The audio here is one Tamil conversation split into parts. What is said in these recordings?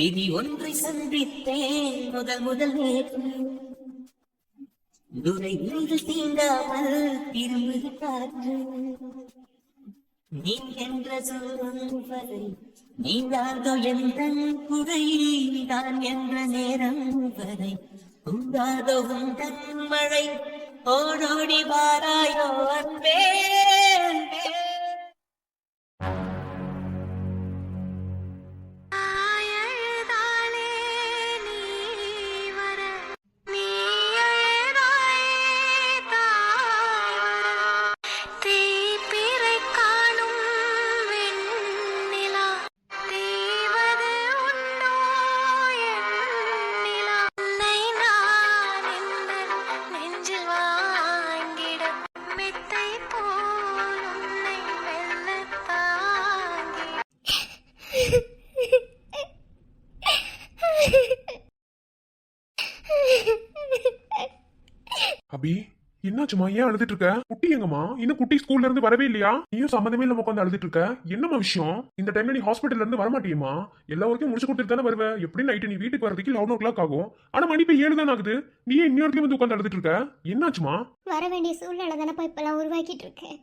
விதி ஒன்றை சந்தித்தேன் முதல் முதல் நேற்று துரை வீட்டில் தீண்டாமல் திரும்புது காற்று நீ என்ற சொல்லும் வரை நீங்காதோ எந்த குறை நான் என்ற நேரம் வரை உண்டாதோ உந்தன் மழை ஓடோடி வாராயோ அன்பே அபி என்னாச்சுமா? ஏன் அழுதுட்டு இருக்க? குட்டி எங்கம்மா? இன்னும் குட்டி ஸ்கூல்ல இருந்து வரவே இல்லையா? நீயும் சம்மந்தமே இல்லாம உட்காந்து அழுதுட்டு இருக்க. என்னம்மா விஷயம்? இந்த டைம்ல நீ ஹாஸ்பிட்டல்ல இருந்து வரமாட்டியம்மா? எல்லா வரைக்கும் முடிச்சு கொடுத்துட்டு தானே வருவ. எப்படி நைட்டு நீ வீட்டுக்கு வரதுக்கு 11 o'clock ஆகும். ஆனா மணி இப்ப 7 தான் ஆகுது. நீ ஏன் இன்னொரு வந்து உட்காந்து அழுதுட்டு இருக்க? என்னாச்சுமா? வர வேண்டிய சூழ்நிலை தானப்பா இப்பெல்லாம் உருவாக்கிட்டு இருக்கேன்.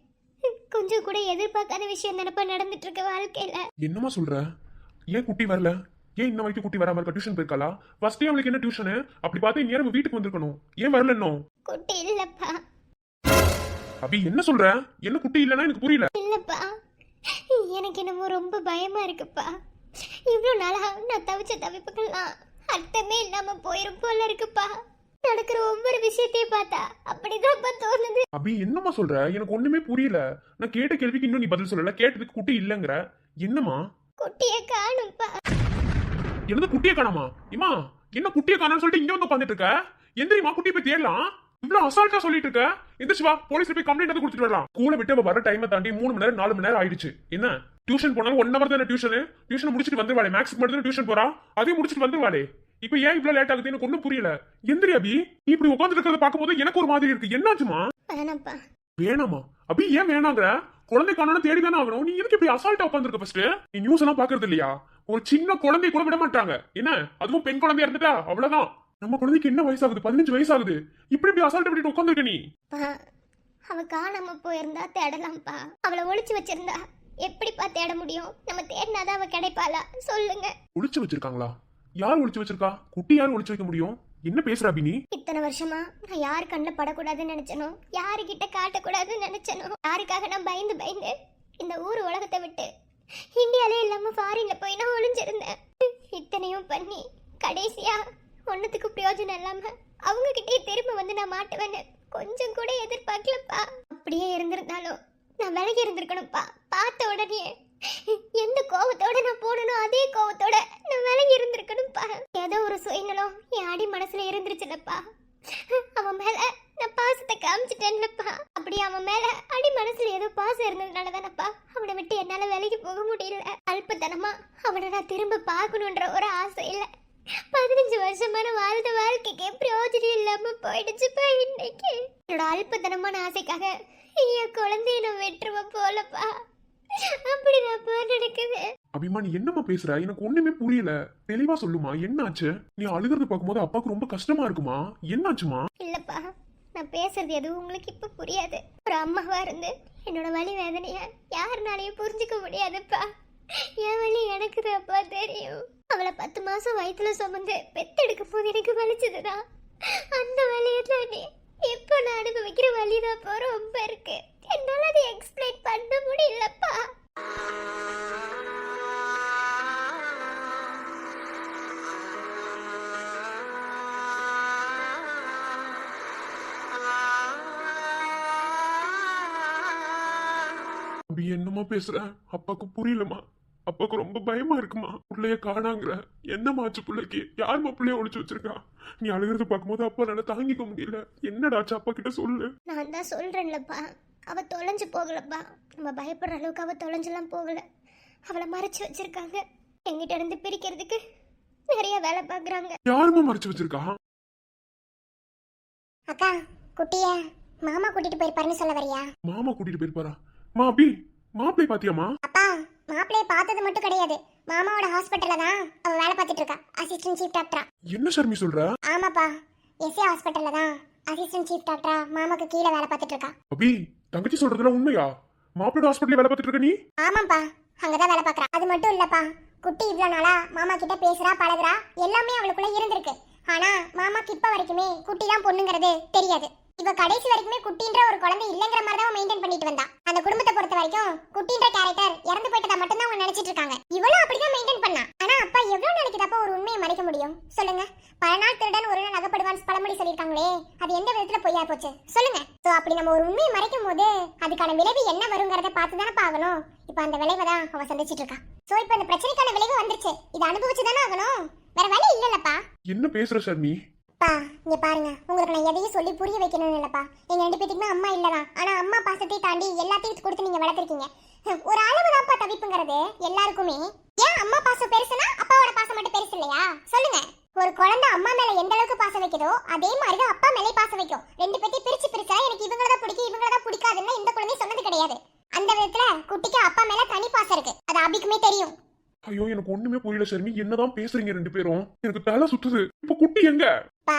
கொஞ்சம் கூட எதிர்பார்க்காத விஷயம் தானப்பா நடந்துட்டு இருக்க வாழ்க்கையில. என்னம்மா சொல்ற? ஏன் குட்டி வரல? ஏன் இன்ன வரைக்கும் குட்டி வராம இருக்க? டியூஷன் போயிருக்காளா? ஃபர்ஸ்ட் டே அவளுக்கு என்ன டியூஷன்? அப்படி பார்த்தா நேரம் வீட்டுக்கு வந்திருக்கணும். ஏன் வரல இன்னும்? குட்டி இல்லப்பா. அபி என்ன சொல்ற? என்ன குட்டி இல்லனா எனக்கு புரியல. இல்லப்பா, எனக்கு என்னமோ ரொம்ப பயமா இருக்குப்பா. இவ்வளவு நாளா நான் தவிச்ச தவிப்புக்கெல்லாம் அர்த்தமே இல்லாம போயிரும் போல இருக்குப்பா. நடக்கிற ஒவ்வொரு விஷயத்தையும் பார்த்தா அப்படிதான்ப்பா தோணுது. அபி என்னம்மா சொல்ற? எனக்கு ஒண்ணுமே புரியல. நான் கேட்ட கேள்விக்கு இன்னும் நீ பதில் சொல்லல. கேட்டதுக்கு குட்டி இல்லங்கற. என்னம்மா? குட்டியை காணும்ப்பா. என்னது குட்டியை காணாமா? இம்மா என்ன குட்டியை காணான்னு சொல்லிட்டு இங்க வந்து உட்காந்துட்டு இருக்க? எந்திரிமா, குட்டியை போய் தேடலாம். இவ்வளவு அசால்ட்டா சொல்லிட்டு இருக்க. எந்திரிச்சு வா, போலீஸ்ல போய் கம்ப்ளைண்ட் வந்து கொடுத்துட்டு வரலாம். ஸ்கூலை விட்டு அவ வர டைமை தாண்டி 3 மணி நேரம் 4 மணி நேரம் ஆயிடுச்சு. என்ன டியூஷன் போனாலும் 1 hour தானே டியூஷன் முடிச்சுட்டு வந்துருவாளே. மேக்ஸுக்கு மட்டும் டியூஷன் போறா, அதையும் முடிச்சுட்டு வந்துருவாளே. இப்ப ஏன் இவ்வளவு லேட் ஆகுது? எனக்கு ஒண்ணும் புரியல. எந்திரி அபி. நீ இப்படி உட்காந்துட்டு இருக்கிறத பாக்கும்போது எனக்கு ஒரு மாதிரி இருக்கு. என்னாச்சுமா? வேணாம்ப்பா. வேணாமா? அபி ஏன் வேணாங்கிற? குழந்தை காணணும் தேடி தானே ஆகணும். நீ எதுக்கு இப்படி அசால்ட்டா உட்காந்துருக்க? ஃபர்ஸ்ட் நீ நியூஸ் எல்லாம் பாக்குறது இல்லையா? ஒரு சின்ன குழந்தை கூட விட மாட்டாங்க. என்ன அதுவும் பெண் குழந்தையா இருந்துட்டா அவ்வளவுதான். நம்ம குழந்தைக்கு என்ன வயசாகுது? 15 வயசாகுது. இப்படி அசால்ட்டா பண்ணிட்டு உட்காந்துருக்க நீ. அவ காணாம போயிருந்தா தேடலாம்ப்பா. அவளை ஒளிச்சு வச்சிருந்தா எப்படிப்பா தேட முடியும்? நம்ம தேடினாதான் அவ கிடைப்பாளா? சொல்லுங்க. ஒளிச்சு வச்சிருக்காங்களா? யார் ஒளிச்சு வச்சிருக்கா? குட்டி யார் ஒளிச்சு வைக்க முடியும்? என்ன பேசுற அபினி? இத்தனை வருஷமா நான் யாரு கண்ணில் படக்கூடாதுன்னு நினைச்சனோ, யாருகிட்ட காட்டக்கூடாதுன்னு நினைச்சனோ, யாருக்காக நான் பயந்து பயந்து இந்த ஊர் உலகத்தை விட்டு இந்தியாலே இல்லாம ஃபாரின்ல போய் நான் ஒளிஞ்சிருந்தேன். இத்தனையும் பண்ணி கடைசியா ஒன்னத்துக்கு பிரயோஜனம் இல்லாம அவங்க கிட்டே திரும்ப வந்து நான் மாட்டுவேன்னு கொஞ்சம் கூட எதிர்பார்க்கலப்பா. அப்படியே இருந்திருந்தாலும் நான் விலகி இருந்திருக்கணும்ப்பா. பார்த்த உடனே எந்த கோவத்தோட நான் போடணும் அதே கோவத்தோட நான் விலகி இருந்திருக்கணும்ப்பா. ஏதோ ஒரு சுயநலம் என் அடி மனசுல இருந்துருச்சுலப்பா. அவன் மேல நான் பாசத்தை காமிச்சிட்டேன்லப்பா. அப்படி அவன் மேல அடி மனசுல ஏதோ பாசம் இருந்ததுனால தானப்பா அவனை விட்டு என்னால விலகி போக முடியல. அல்பத்தனமா அவனை நான் திரும்ப பார்க்கணுன்ற ஒரு ஆசை இல்ல. 15 வருஷமான வாழ்ந்த வாழ்க்கைக்கு பிரயோஜனம் இல்லாம போயிடுச்சுப்பா. இன்னைக்கு என்னோட அல்பத்தனமான ஆசைக்காக என் குழந்தைய நான் வெட்டுருவேன் போலப்பா. அப்படிதான் நடக்குது. அபிமா நீ என்னமா பேசுற? எனக்கு ஒண்ணுமே புரியல. தெளிவா சொல்லுமா, என்னாச்சு? நீ அழுகிறது பார்க்கும்போது அப்பாவுக்கு ரொம்ப கஷ்டமா இருக்குமா? என்னாச்சுமா? இல்லப்பா, நான் பேசுறது எதுவும் உங்களுக்கு இப்ப புரியாது. ஒரு அம்மாவா இருந்து என்னோட வலி வேதனைய யாருனாலையும் புரிஞ்சுக்க முடியாதுப்பா. என் வலி எனக்கு தான்ப்பா தெரியும். அவளை 10 மாசம் வயிற்றுல சுமந்து பெத்தெடுக்கும் போது எனக்கு வலிச்சதுதான். அந்த வலியை தானே எப்போ நான் அனுபவிக்கிற வலிதான்ப்பா ரொம்ப இருக்கு. என்னால அதை எக்ஸ்பிளைன் பண்ண முடியலப்பா. அபி என்னமா பேசுற? அப்பாக்கு புரியலமா. அப்பாக்கு ரொம்ப பயமா இருக்குமா. பிள்ளைய காணாங்கிற. என்னமாச்சு பிள்ளைக்கு? யாருமா பிள்ளைய ஒளிச்சு வச்சிருக்கா? நீ அழுகிறது பார்க்கும்போது அப்பா நல்லா தாங்கிக்க முடியல. என்னடாச்சு? அப்பா கிட்ட சொல்லு. நான் தான் சொல்றேன்லப்பா, அவ தொலைஞ்சு போகலப்பா. நம்ம பயப்படுற அளவுக்கு அவ தொலைஞ்செல்லாம் போகல. அவளை மறைச்சு வச்சிருக்காங்க. எங்கிட்ட இருந்து பிரிக்கிறதுக்கு நிறைய வேலை பாக்குறாங்க. யாருமா மறைச்சு வச்சிருக்கா? அக்கா, குட்டிய மாமா கூட்டிட்டு போயிருப்பாருன்னு சொல்ல வரியா? மாமா கூட்டிட்டு போயிருப்பாரா? மா அபி, மாப்பிள்ளை பாத்தியாமா? அப்பா, மாப்பிள்ளைய பார்த்தது மட்டும் கிடையாது, மாமாவோட ஹாஸ்பிட்டல்ல தான் அவ வேலை பார்த்துட்டு இருக்கா, அசிஸ்டன்ட் சீஃப் டாக்டரா. என்ன ஷர்மி சொல்ற? ஆமாப்பா, எஸ்ஏ ஹாஸ்பிட்டல்ல தான் அசிஸ்டன்ட் சீஃப் டாக்டரா மாமாக்கு கீழே வேலை பார்த்துட்டு இருக்கா. அபி, தங்கச்சி சொல்றதுல உண்மையா? மாப்பிள்ளை ஹாஸ்பிட்டல்ல வேலை பார்த்துட்டு இருக்க நீ? ஆமாப்பா, அங்கதான் வேலை பார்க்கறா. அது மட்டும் இல்லப்பா, குட்டி இவ்வளவு நாளா மாமா கிட்ட பேசுறா பழகுறா, எல்லாமே அவளுக்குள்ள இருந்திருக்கு. ஆனா மாமாக்கு இப்ப வரைக்குமே குட்டி தான் பொண்ணுங்கிறது தெரியாது. இவ கடைசி வரைக்குமே குட்டின்ற ஒரு குழந்தை இல்லைங்கிற மாதிரி தான் மெயின்டைன் பண்ணிட்டு வந்தா. அந்த குடும்பத்தை பொறுத்த வரைக்கும் குட்டின்ற கேரக்டர் இறந்து போயிட்டதா மட்டும் தான் அவங்க நினைச்சிட்டு இருக்காங்க. இவளும் அப்படிதான் மெயின்டைன் பண்ணா. ஆனா அப்பா எவ்வளவு நாளைக்கு தப்ப ஒரு உண்மையை மறைக்க முடியும் சொல்லுங்க? பல நாள் திருடன் ஒரு நாள் அகப்படுவான்னு பழமொழி சொல்லியிருக்காங்களே, அது எந்த விதத்துல பொய்யா போச்சு சொல்லுங்க? சோ அப்படி நம்ம ஒரு உண்மையை மறைக்கும் போது அதுக்கான விளைவு என்ன வருங்கிறத பார்த்து தானே ஆகணும். இப்ப அந்த விளைவை தான் அவ சந்திச்சிட்டு இருக்கா. சோ இப்ப இந்த பிரச்சனைக்கான விளைவு வந்துருச்சு, இதை அனுபவிச்சு தானே ஆகணும், வேற வழி இல்லல்லப்பா. என்ன பேசுற ஷர்மி? பா இங்க பாருங்க, உங்களுக்கு நான் எதையும் சொல்லி புரிய வைக்கணும் இல்லப்பா. எங்க 2 பேத்துக்குமே அம்மா இல்லதான், ஆனா அம்மா பாசத்தை தாண்டி எல்லாத்தையும் கொடுத்து நீங்க வளர்த்திருக்கீங்க. ஒரு அளவுதான்ப்பா தவிப்புங்கிறது எல்லாருக்குமே. ஏன் அம்மா பாசம் பெருசுனா அப்பாவோட பாசம் மட்டும் பெருசு இல்லையா சொல்லுங்க? ஒரு குழந்தை அம்மா மேல எந்த அளவுக்கு பாசம் வைக்குதோ அதே மாதிரி அப்பா மேலே பாசம் வைக்கும். 2 பேத்தையும் பிரிச்சா எனக்கு இவங்களதான் பிடிக்கும் இவங்களதான் பிடிக்காதுன்னு இந்த குழந்தை சொன்னது கிடையாது. அந்த விதத்துல குட்டிக்கு அப்பா மேல தனி பாசம் இருக்கு, அது அபிக்குமே தெரியும். ஐயோ, எனக்கு ஒண்ணுமே புரியல ஷர்மி. என்னதான் பேசுறீங்க 2 பேரும்? எனக்கு தலை சுத்துது. இப்ப குட்டி எங்க? பா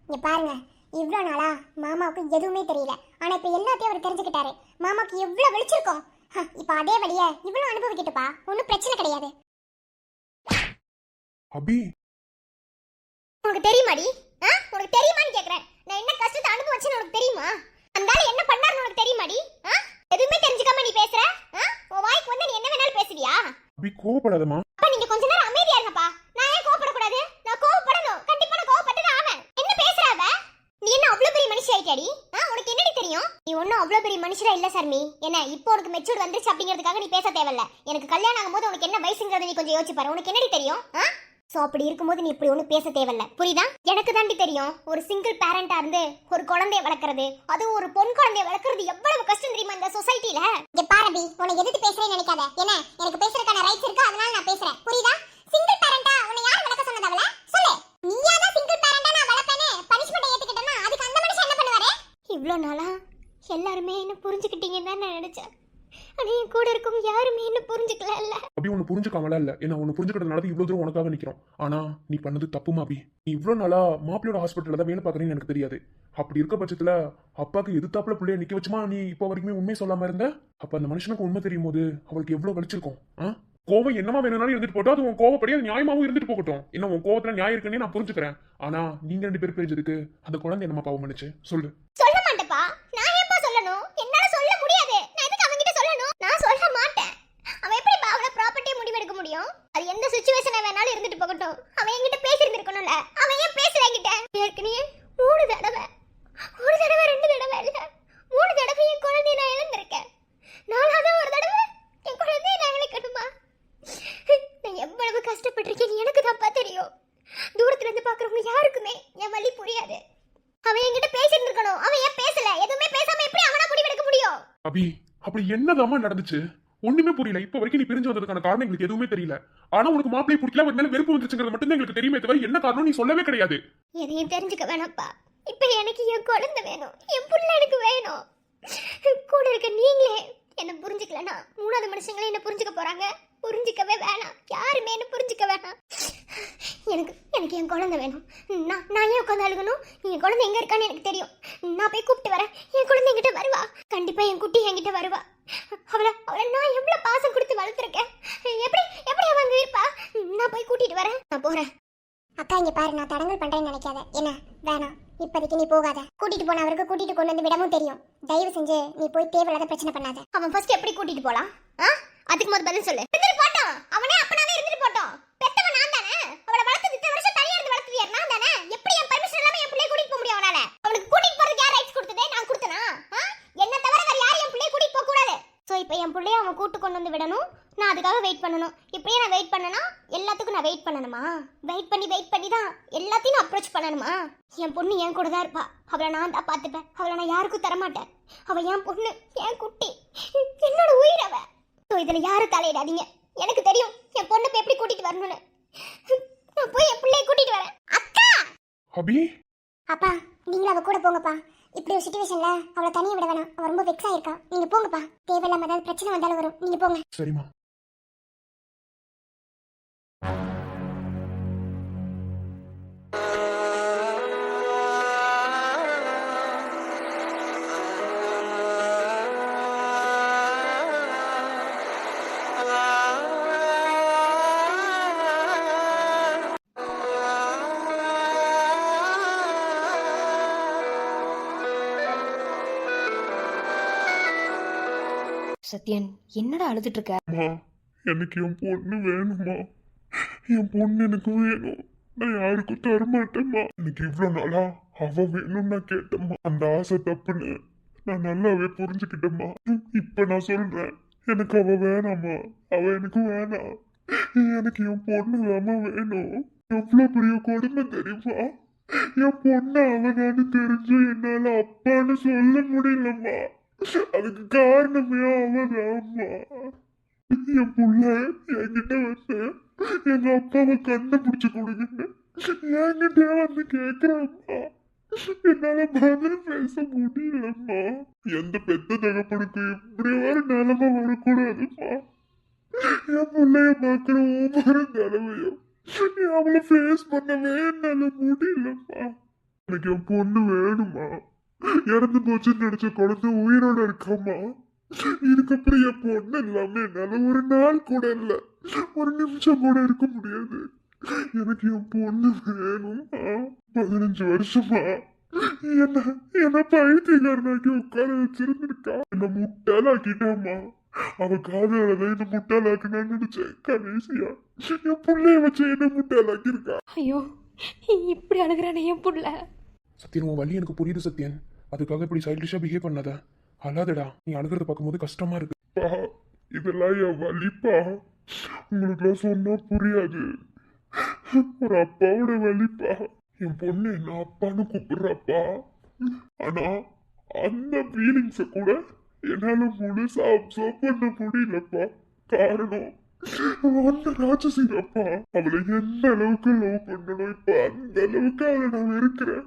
இங்க பாருங்க, இவ்வளவு நாளா மாமாவுக்கு எதுவுமே தெரியல, ஆனா இப்ப எல்லாத்தையும் அவர் தெரிஞ்சுக்கிட்டாரு. மாமாக்கு எவ்வளவு வெளிச்சிருக்கோம், இப்ப அதே வழிய இவ்வளவு அனுபவிக்கிட்டுப்பா, ஒன்னும் பிரச்சனை கிடையாது. அபி, உனக்கு தெரியுமாடி? உனக்கு தெரியுமான்னு கேக்குறேன். நான் என்ன கஷ்டத்தை அனுபவிச்சேன்னு உனக்கு தெரியுமா? அந்த ஆளு என்ன பண்ணாருன்னு உனக்கு தெரியுமாடி? எதுவுமே தெரிஞ்சுக்காம நீ பேசுற? உன் வாய்க்கு வந்து நீ என்ன வேணாலும் பேசுறியா? அபி கோவப்படாதமா. அப்ப நீங்க கொஞ்ச நேரம் அமைதியா இருங்கப்பா. நான் ஏன் கோவப்படக்கூடாது? நான் கோவப்படணும், கண்டிப்பா நான் கோவப்பட்டுதான் ஆவேன். என்ன பேசுறாவ? நீ என்ன அவ்வளவு பெரிய மனுஷி ஆயிட்டாடி? உனக்கு என்னடி தெரியும்? நீ ஒன்னும் அவ்வளவு பெரிய மனுஷரா இல்ல சர்மி. என்ன இப்போ உனக்கு மெச்சூர் வந்துருச்சு அப்படிங்கிறதுக்காக நீ பேச தேவையில்ல. எனக்கு கல்யாணம் ஆகும்போது உனக்கு என்ன வயசுங்கிறத நீ கொஞ்சம் யோசிச்சு பாரு. உனக்கு என்னடி தெரியும்? சோ அப்படி இருக்கும்போது நீ இப்படி ஒன்றும் பேச தேவையில்ல, புரியுதா? எனக்கு தாண்டி தெரியும், ஒரு சிங்கிள் பேரண்டா இருந்து ஒரு குழந்தைய வளர்க்கறது, அதுவும் ஒரு பொன் குழந்தைய வளர்க்கறது எவ்வளவு கஷ்டம் தெரியுமா இந்த சொசைட்டில? இங்க பாரதி, உனக்கு எதிர்த்து பேசுறேன்னு நினைக்காத. என்ன, எனக்கு பேசுறதுக்கான ரைட்ஸ் இருக்கு, அதனால நான் பேசுறேன், புரியுதா? சிங்கிள் பேரண்டா உன்னை யார் வளர்க்க சொன்னது அவள? சொல்லு. நீயா தான் சிங்கிள் பேரண்டா நான் வளர்ப்பேனே பனிஷ்மென்ட் ஏத்துக்கிட்டேன்னா அதுக்கு அந்த மனுஷன் என்ன பண்ணுவாரு? இவ்ளோ நாளா எல்லாரும் என்ன புரிஞ்சுக்கிட்டீங்கன்னு தான் நான் நினைச்சேன், ஆனா என் கூட இருக்கவங்க யாருமே என்ன புரிஞ்சுக்கல. இல்ல அபி, உன்னை புரிஞ்சுக்காமல இல்ல, என்ன உன்னை புரிஞ்சுக்கிறதுனால இவ்வளவு தூரம் உனக்காக நிக்கிறோம். ஆனா நீ பண்ணது தப்புமா அபி. நீ இவ்வளவு நாளா மாப்பிள்ளையோட ஹாஸ்பிட்டல்ல தான் வேலை பாக்குறேன்னு எனக்கு தெரியாது. அப்படி இருக்க பட்சத்துல அப்பாக்கு எதிர்த்தாப்புல பிள்ளைய நிக்க வச்சுமா நீ இப்போ வரைக்குமே உண்மை சொல்லாம இருந்த? அப்ப அந்த மனுஷனுக்கு உண்மை தெரியும் போது அவளுக்கு எவ்வளவு வலிச்சிருக்கும். கோவம் என்னமா வேணும்னாலும் இருந்துட்டு போட்டோம், அது உன் கோவப்படி அது நியாயமாவும் இருந்துட்டு போகட்டும். என்ன உன் கோவத்துல நியாயம் இருக்குன்னே நான் புரிஞ்சுக்கிறேன். ஆனா நீங்க 2 பேர் பிரிஞ்சதுக்கு அந்த குழந்தை என்னமா பாவம் பண்ணுச்சு சொல்லு? சொல்ல மாட்டேப்பா. நான் ஏப்பா சொல்லணும்? என்னால சொல்ல முடியாது. நான் எதுக்கு அவங்கிட்ட சொல்லணும்? நான் சொல்ல மாட்டேன். அவன் எப்படி அவள ப்ராப்பர்ட்டி முடிவெடுக்க முடியும்? அது எந்த சிச்சுவேஷன்ல வேணாலும் இருந்துட்டு போகட்டும். அவன் என்கிட்ட பேசியிருந்திருக்கணும்ல, அவன் ஏன் பேசல என்கிட்ட? ஏற்கனவே 3 தடவை 2 தடவை இல்ல 3 தடவை என் குழந்தைய நான் இழந்திருக்கேன். 4வது ஒரு தடவை என் குழந்தைய நான் இழக்கணுமா? நான் எவ்வளவு கஷ்டப்பட்டிருக்கேன் எனக்கு தான்ப்பா தெரியும். தூரத்துல இருந்து பாக்குறவங்க யாருக்குமே என் வலி புரியாது. அவன் என்கிட்ட பேசிட்டு இருக்கணும், அவன் ஏன் பேசல? எதுவுமே பேசாம எப்படி அவனா முடிவெடுக்க முடியும்? அபி, அப்படி என்னதாமா நடந்துச்சு? ஒண்ணுமே புரியல. இப்ப வரைக்கும் நீ பிரிஞ்சு வந்ததுக்கான காரணம் எங்களுக்கு எதுவுமே தெரியல. ஆனா உனக்கு மாப்பிள்ளை பிடிக்கல, ஒரு மேல வெறுப்பு வந்துச்சுங்கிறது மட்டும் தான் எங்களுக்கு தெரியுமே தவிர என்ன காரணம் நீ சொல்லவே கிடையாது. எதையும் தெரிஞ்சுக்க வேணாப்பா. இப்ப எனக்கு என் குழந்தை வேணும், என் புள்ள எனக்கு வேணும். கூட இருக்க நீங்களே என்ன புரிஞ்சுக்கலனா 3வது மனுஷங்களே என்ன புரிஞ்சுக்க போறாங்க? புரிஞ்சுக்கவே வேணாம், யாருமே என்ன புரிஞ்சுக்க வேணாம். எனக்கு என் குழந்தை வேணும். நான் ஏன் உட்காந்து அழுகணும்? என் குழந்தை எங்க இருக்கான்னு எனக்கு தெரியும். நான் போய் கூப்பிட்டு வரேன். என் குழந்தை என்கிட்ட வருவா, கண்டிப்பா என் குட்டி என்கிட்ட வருவா. அவளை நான் எவ்வளவு பாசம் கொடுத்து வளர்த்துருக்கேன். எப்படி அவ அங்க இருப்பா? நான் போய் கூட்டிட்டு வரேன், நான் போறேன். அக்கா இங்க பாரு, நான் தடங்கல் பண்றேன்னு நினைக்காத. என்ன வேணாம், இப்போதைக்கு நீ போகாத. கூட்டிட்டு போன அவருக்கு கூட்டிட்டு கொண்டு வந்து விடவும் தெரியும். தயவு செஞ்சு நீ போய் தேவையில்லாத பிரச்சனை பண்ணாத. அவன் ஃபர்ஸ்ட் எப்படி கூட்டிட்டு போலாம்? அதுக்கு முதல்ல பதில் சொல்லு. இருந்துட்டு போட்டோம், அவனே அப்பனாவே இருந்துட்டு போட்டோம். பெத்தவன் நான் தானே, அவளை வளர்த்து இத்தனை வருஷம் தனியா இருந்து வளர்த்தது யார்? நான் தானே. எப்படி என் பர்மிஷன் இல்லாம என் பிள்ளைய கூட்டிட்டு போக முடியும் அவனால? அவனுக்கு கூட்டிட்டு போறதுக்கு யார் ரைட்ஸ் கொடுத்ததே? நான் கொடுத்தனா? என்ன தவிர வேற யாரும் என் பிள்ளைய கூட்டிட்டு போக கூடாது. சோ இப்போ என் பிள்ளைய அவன் கூட்டு கொண்டு வந்து விடணும், நான் அதுக்காக வெயிட் பண்ணணும். இப்படியே நான் வெயிட் பண்ணனா எல்லாத்துக்கும் நான் வெயிட் பண்ணணுமா? வெயிட் பண்ணி தான் எல்லாத்தையும் நான் அப்ரோச் பண்ணணுமா? என் பொண்ணு என் கூட தான் இருப்பா, அவளை நான் தான் பார்த்துப்பேன். அவளை நான் யாருக்கும் தரமாட்டேன். அவ என் பொண்ணு, என் குட்டி, என்னோட உயிர் அவ. ஸோ இதில் யாரும் தலையிடாதீங்க. எனக்கு தெரியும் என் பொண்ணு போய் எப்படி கூட்டிட்டு வரணும்னு. நான் போய் என் பிள்ளைய கூட்டிட்டு வரேன். அக்கா அபி, அப்பா நீங்களும் அவ கூட போங்கப்பா. இப்படி ஒரு சிச்சுவேஷன்ல அவளை தனியா விட வேணாம், அவ ரொம்ப வெக்ஸ் ஆயிருக்கா. நீங்க போங்கப்பா, தேவையில்லாம ஏதாவது பிரச்சனை வந்தாலும் வரும். நீங்க போங்க. சரிம்மா. சத்யன், என்னடா அழுதுட்டு இருக்க? அம்மா, எனக்கு என் பொண்ணு வேணுமா? என் பொண்ணு எனக்கு வேணும். நான் யாருக்கும் தரமாட்டேம்மா. எனக்கு இவ்வளவு நாளா அவ வேணும்னு நான் கேட்டேம்மா. அந்த ஆசை தப்புன்னு நான் நல்லாவே புரிஞ்சுக்கிட்டேம்மா. இப்ப நான் சொல்றேன், எனக்கு அவ வேணாமா. அவ எனக்கு வேணாம். எனக்கு என் பொண்ணு தாம்மா வேணும். எவ்வளவு பெரிய கொடுமை தெரியுமா? என் பொண்ணு அவனான்னு தெரிஞ்சு என்னால அப்பான்னு சொல்ல முடியலம்மா. அதுக்கு காரணமே அவதாம்மா. என் புள்ள என்கிட்ட வந்து எங்க அப்பாவை கண்டுபிடிச்சு கொடுங்க என்கிட்ட வந்து கேக்குறாம்மா. என்னால பதில் பேச முடியலம்மா. எந்த பெத்த தகப்பனுக்கு இப்படி ஒரு நிலைமை வரக்கூடாதும்மா. என் பிள்ளைய பார்க்கிற ஒவ்வொரு நிலைமையும் அவளை ஃபேஸ் பண்ணவே என்னால முடியலம்மா. எனக்கு என் பொண்ணு வேணுமா. இறந்து போச்சுன்னு நினைச்ச குழந்தை உயிரோட இருக்காமா. இதுக்கப்புறம் என் பொண்ணு இல்லாம என்னால ஒரு நாள் கூட இல்ல, ஒரு நிமிஷம் கூட இருக்க முடியாது. எனக்கு என் பொண்ணு வேணுமா. 15 வருஷமா என்ன பைத்தியக்காரனாக்கி உட்கார வச்சிருந்திருக்கா. என்ன முட்டாளாக்கிட்டாமா. அவ காதலதான் என்ன முட்டாளாக்குனான்னு நினைச்சேன். கடைசியா என் பிள்ளைய வச்சு என்ன முட்டாளாக்கி இருக்கா. ஐயோ, இப்படி அழுகிறானே என் புள்ள. சத்யன், உன் வலி எனக்கு புரியுது சத்யன். அதுக்காக இப்படி சைல்டிஷா பிஹேவ் பண்ணாத. அல்லாதடா, நீ அழுகிறத பார்க்கும்போது கஷ்டமா இருக்கு. பா, இதெல்லாம் என் வலிப்பா. உங்களுக்குலாம் சொன்னா புரியாது. ஒரு அப்பாவோட வலிப்பா. என் பொண்ணு என்ன அப்பான்னு கூப்பிடுறாப்பா. ஆனா அந்த ஃபீலிங்ஸ கூட என்னால முழுசா அப்சர்வ் பண்ண முடியலப்பா. காரணம் அந்த ராட்சசிங்கப்பா. அவளை எந்த அளவுக்கு லவ் பண்ணணும், இப்ப அந்த அளவுக்கு அவளை நான் வெறுக்கிறேன்.